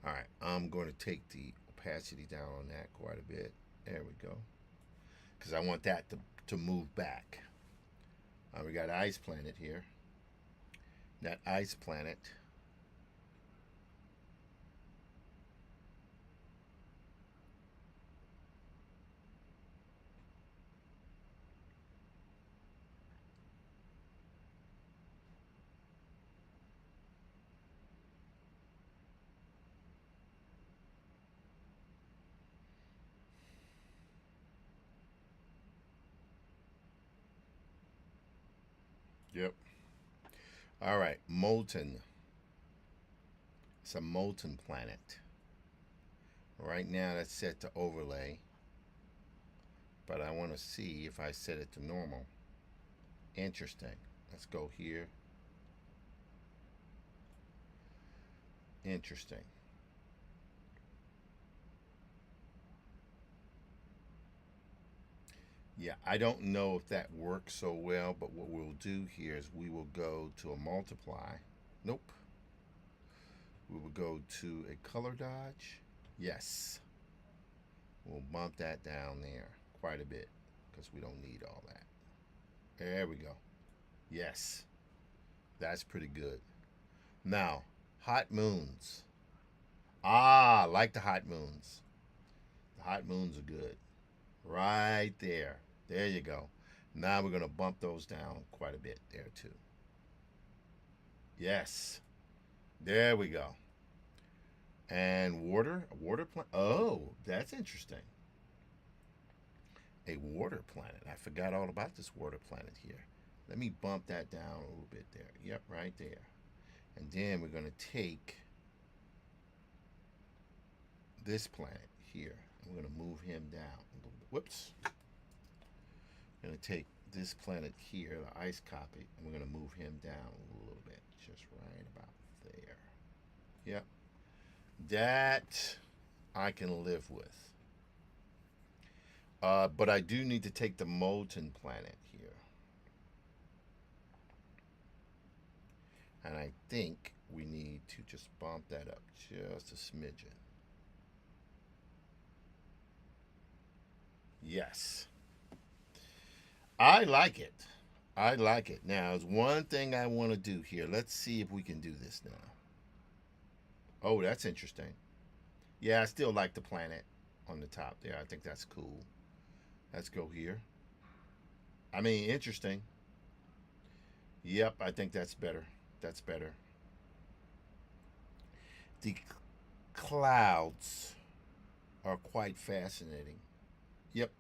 A: All right, I'm going to take the opacity down on that quite a bit. There we go. Because I want that to move back. We got ice planet here. That ice planet. Yep. All right, molten. It's a molten planet. Right now that's set to overlay. But I want to see if I set it to normal. Interesting. Let's go here. Interesting. Yeah, I don't know if that works so well, but what we'll do here is we will go to a multiply. Nope. We will go to a color dodge. Yes. We'll bump that down there quite a bit because we don't need all that. There we go. Yes. That's pretty good. Now, hot moons. Ah, I like the hot moons. The hot moons are good. Right there. There you go. Now we're going to bump those down quite a bit there too. Yes. There we go. And water planet. Oh, that's interesting. A water planet. I forgot all about this water planet here. Let me bump that down a little bit there. Yep, right there. And then we're going to take this planet here. And we're going to move him down a little bit. Whoops. We're going to take this planet here, the ice copy, and we're going to move him down a little bit. Just right about there. Yep. That I can live with. But I do need to take the molten planet here. And I think we need to just bump that up just a smidgen. Yes. I like it. I like it. Now, there's one thing I want to do here. Let's see if we can do this now. Oh, that's interesting. Yeah, I still like the planet on the top there. I think that's cool. Let's go here. I mean, interesting. Yep, I think that's better. That's better. The clouds are quite fascinating. Yep,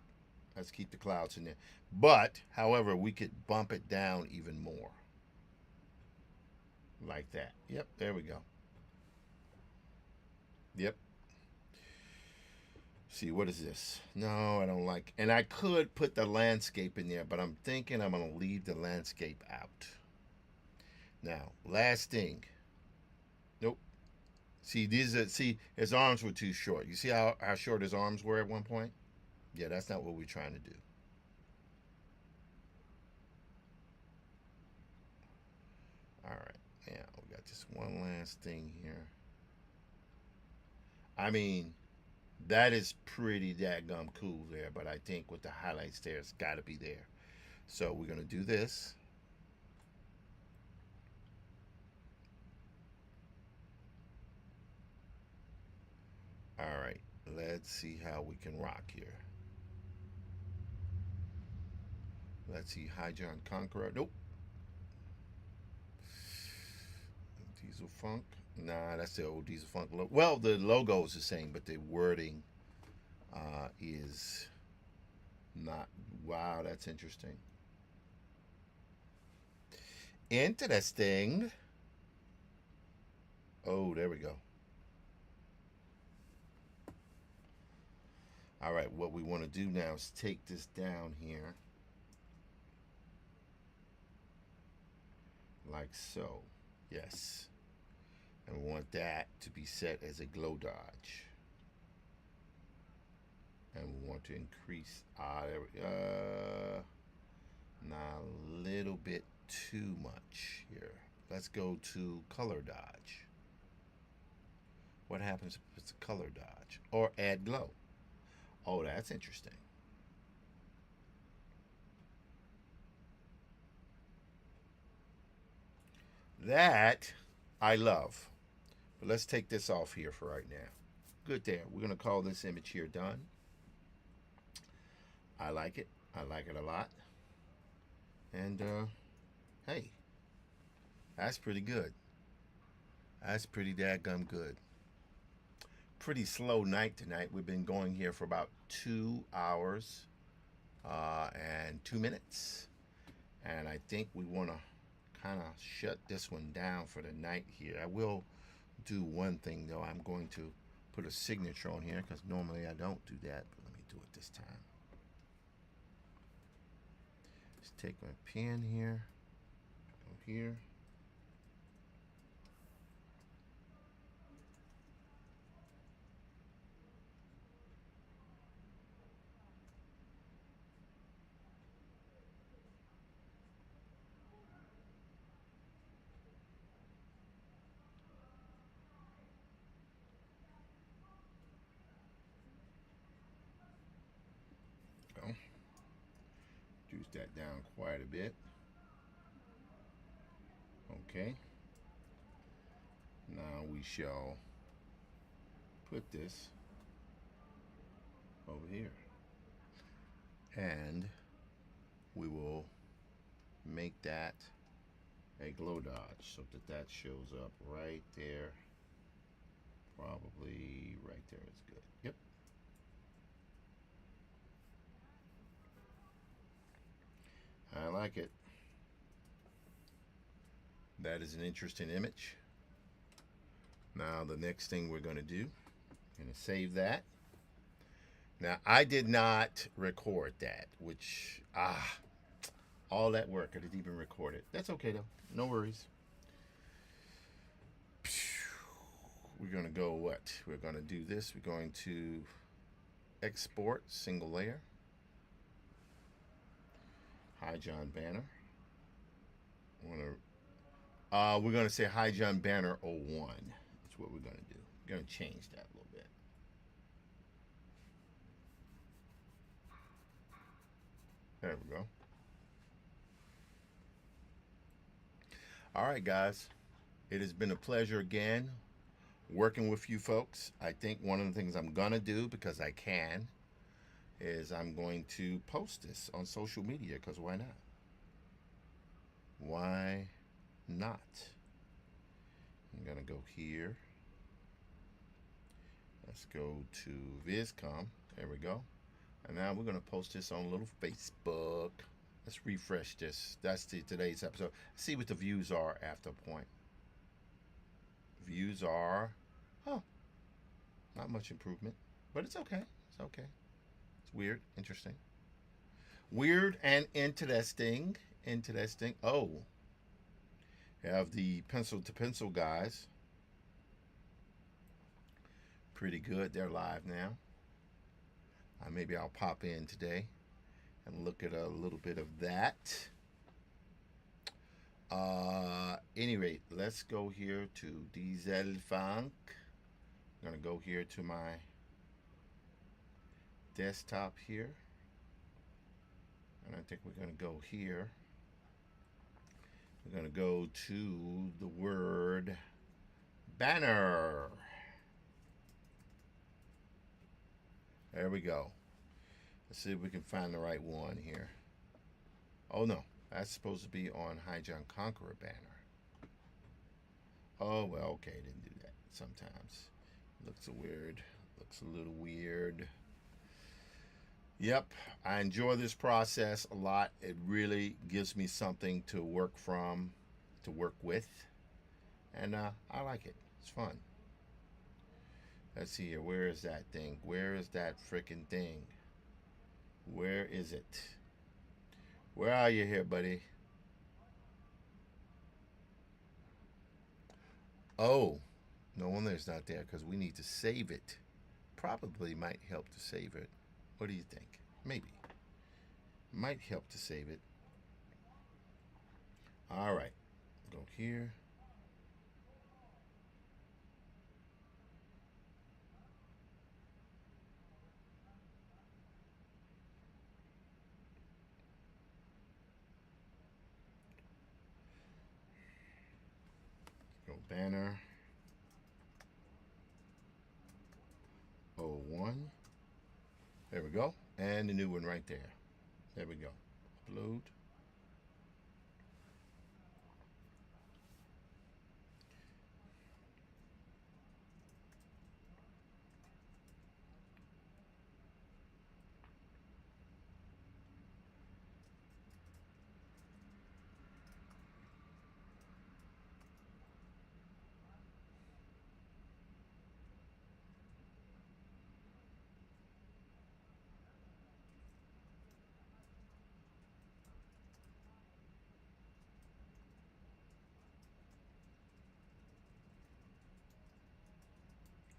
A: let's keep the clouds in there. But, however, we could bump it down even more. Like that. Yep, there we go. Yep. See, what is this? No, I don't like. And I could put the landscape in there, but I'm thinking I'm going to leave the landscape out. Now, last thing. Nope. See, his arms were too short. You see how short his arms were at one point? Yeah, that's not what we're trying to do. All right. Now, we got just one last thing here. I mean, that is pretty dadgum cool there, but I think with the highlights there, it's got to be there. So we're going to do this. All right. Let's see how we can rock here. Let's see. Hydron Conqueror. Nope. Diesel Funk. Nah, that's the old Diesel Funk logo. Well, the logo is the same, but the wording is not. Wow, that's interesting. Interesting. Oh, there we go. All right, what we want to do now is take this down here. Like so. Yes. And we want that to be set as a glow dodge. And we want to increase there we now a little bit too much here. Let's go to color dodge. What happens if it's a color dodge? Or add glow. Oh, that's interesting. That I love. But let's take this off here for right now. Good there. We're going to call this image here done. I like it. I like it a lot. And hey, that's pretty good. That's pretty dadgum good. Pretty slow night tonight. We've been going here for about 2 hours and 2 minutes. And I think we want to kind of shut this one down for the night here. I will do one thing though. I'm going to put a signature on here because normally I don't do that. But let me do it this time. Just take my pen here. Go here. that down quite a bit. Okay. Now we shall put this over here. And we will make that a glow dodge so that that shows up right there. Probably right there is good. Yep. I like it. That is an interesting image. Now the next thing we're going to do, I'm going to save that. Now I did not record that, which all that work I didn't even record it. That's okay though. No worries. We're going to go what? We're going to do this. We're going to export single layer. Hi John Banner. We're going to say Hi John Banner 01. That's what we're going to do. We're going to change that a little bit. There we go. All right, guys. It has been a pleasure again working with you folks. I think one of the things I'm going to do, because I can, is I'm going to post this on social media, because why not? Why not? I'm going to go here. Let's go to VizCom. There we go. And now we're going to post this on a little Facebook. Let's refresh this. That's today's episode. See what the views are after a point. Views are, not much improvement, but it's okay. It's okay. It's weird, interesting. Weird and interesting. Interesting. Oh, have the pencil to pencil guys. Pretty good. They're live now. Maybe I'll pop in today and look at a little bit of that. Any rate, let's go here to Diesel Funk. I'm going to go here to my desktop here. And I think we're going to go here. We're going to go to the word banner. There we go. Let's see if we can find the right one here. Oh no, that's supposed to be on Hi John Conqueror banner. Oh well, okay, didn't do that. Sometimes looks weird. Looks a little weird. Yep, I enjoy this process a lot. It really gives me something to work from, to work with, and I like it. It's fun. Let's see here. Where is that thing? Where is that freaking thing? Where is it? Where are you here, buddy? Oh, no wonder it's not there, because we need to save it. Probably might help to save it. What do you think? Maybe. Might help to save it. All right. Go here. Go banner. 01. There we go. And the new one right there. There we go. Upload.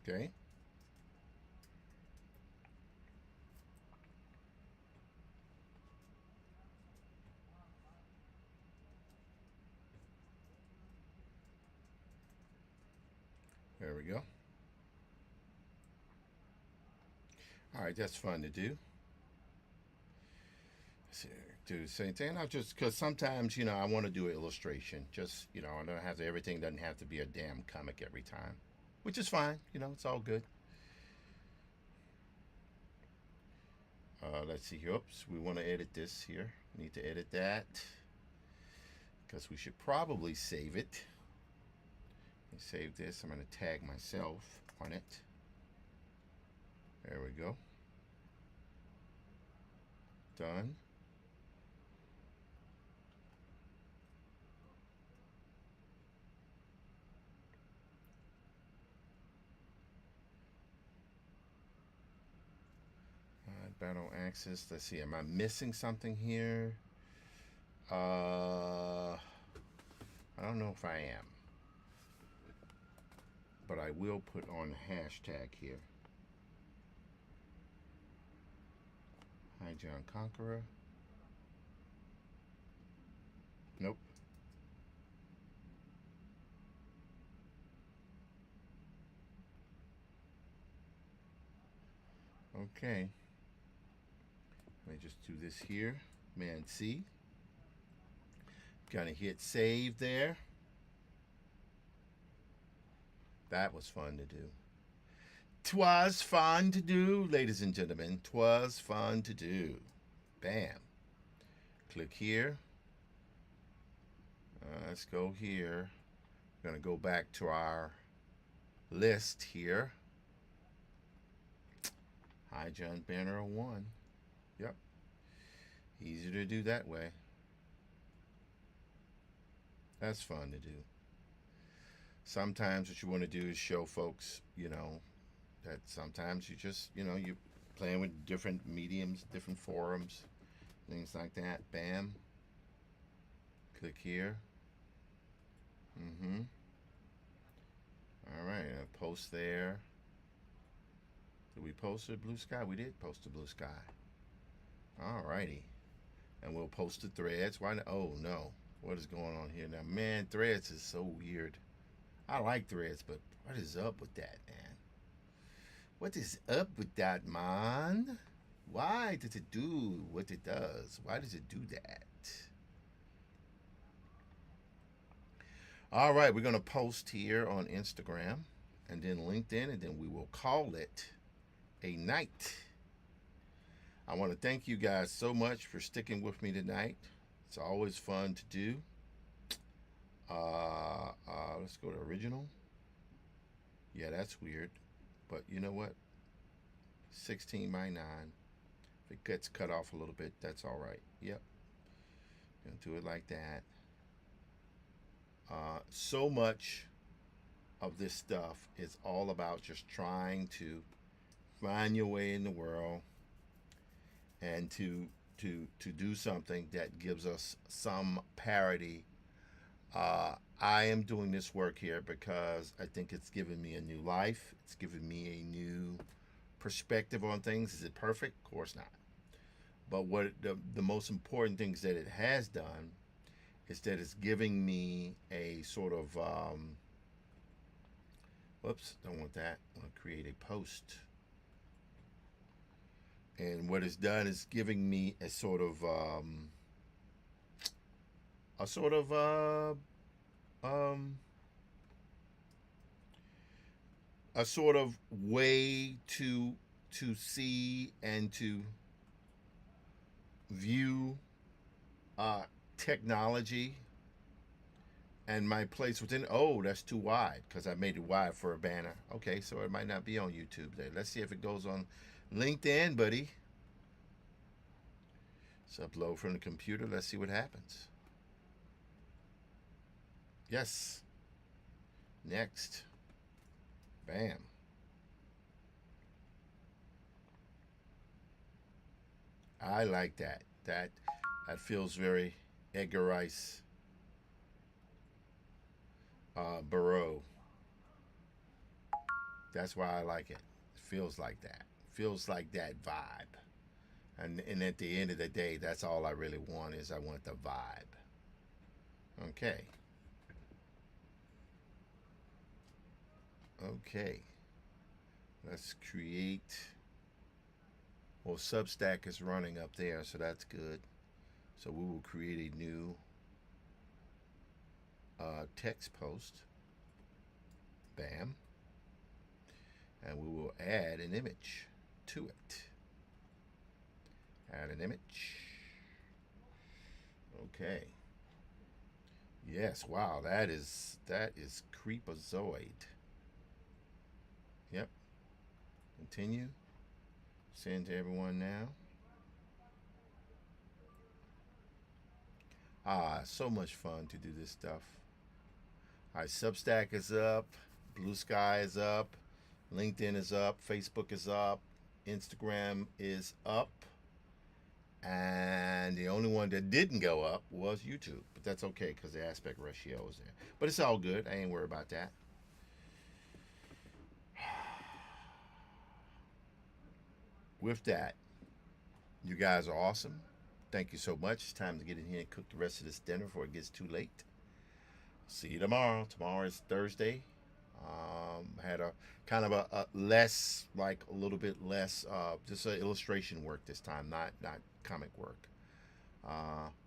A: Okay. There we go. All right, that's fun to do. Let's see. do the same thing. I just because sometimes I want to do an illustration. Just I don't have to. Everything doesn't have to be a damn comic every time, which is fine. It's all good. Let's see here. Oops, we want to edit this here. Need to edit that because we should probably save it. Save this. I'm going to tag myself on it. There we go. Done. Battle axis. Let's see. Am I missing something here? I don't know if I am, but I will put on hashtag here. Hi, John Conqueror. Nope. Okay. Let me just do this here. Man, see? Gonna hit save there. That was fun to do. 'Twas fun to do, ladies and gentlemen. 'Twas fun to do. Bam. Click here. Let's go here. We're gonna go back to our list here. Hi, John Banner 01. Yep. Easier to do that way. That's fun to do. Sometimes what you want to do is show folks, that sometimes you just, you're playing with different mediums, different forums, things like that. Bam. Click here. All right, post there. Did we post a blue sky? We did post a blue sky. All righty. And we'll post the threads. Why not? Oh, no. What is going on here now? Man, threads is so weird. I like threads, but what is up with that, man? What is up with that, man? Why does it do what it does? Why does it do that? All right, we're going to post here on Instagram and then LinkedIn, and then we will call it a night. I want to thank you guys so much for sticking with me tonight. It's always fun to do. Let's go to original. Yeah, that's weird. But you know what? 16 by 9. If it gets cut off a little bit, that's all right. Yep. Gonna do it like that. So much of this stuff is all about just trying to find your way in the world and to do something that gives us some parity. I am doing this work here because I think it's given me a new life. It's given me a new perspective on things. Is it perfect? Of course not. But what the most important things that it has done is that it's giving me a sort of whoops, don't want that. I want to create a post. And what it's done is giving me a sort of a sort of a sort of way to see and to view technology and my place within. Oh, that's too wide because I made it wide for a banner. Okay, so it might not be on YouTube there. Let's see if it goes on LinkedIn, buddy. It's upload from the computer. Let's see what happens. Yes. Next. Bam. I like that. That feels very Edgar Rice Burroughs. That's why I like it. It feels like that. Feels like that vibe. And at the end of the day, that's all I really want is I want the vibe. Okay. Okay. Let's create. Well, Substack is running up there, so that's good. So we will create a new text post. Bam. And we will add an image to it. Add an image. Okay. Yes, wow, that is creepazoid. Yep. Continue. Send to everyone now. So much fun to do this stuff. All right, Substack is up, Blue Sky is up, LinkedIn is up, Facebook is up, Instagram is up, and the only one that didn't go up was YouTube. But that's okay because the aspect ratio is there. But it's all good. I ain't worried about that. With that, you guys are awesome. Thank you so much. It's time to get in here and cook the rest of this dinner before it gets too late. See you tomorrow. Tomorrow is Thursday. Had a kind of a less, like a little bit less, just illustration work this time, not comic work.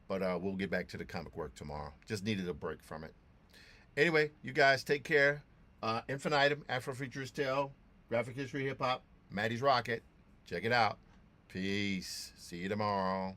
A: But we'll get back to the comic work tomorrow. Just needed a break from it. Anyway, you guys take care. Infinitum, Afrofuturist Tale, Graphic History Hip Hop, Maddie's Rocket. Check it out. Peace. See you tomorrow.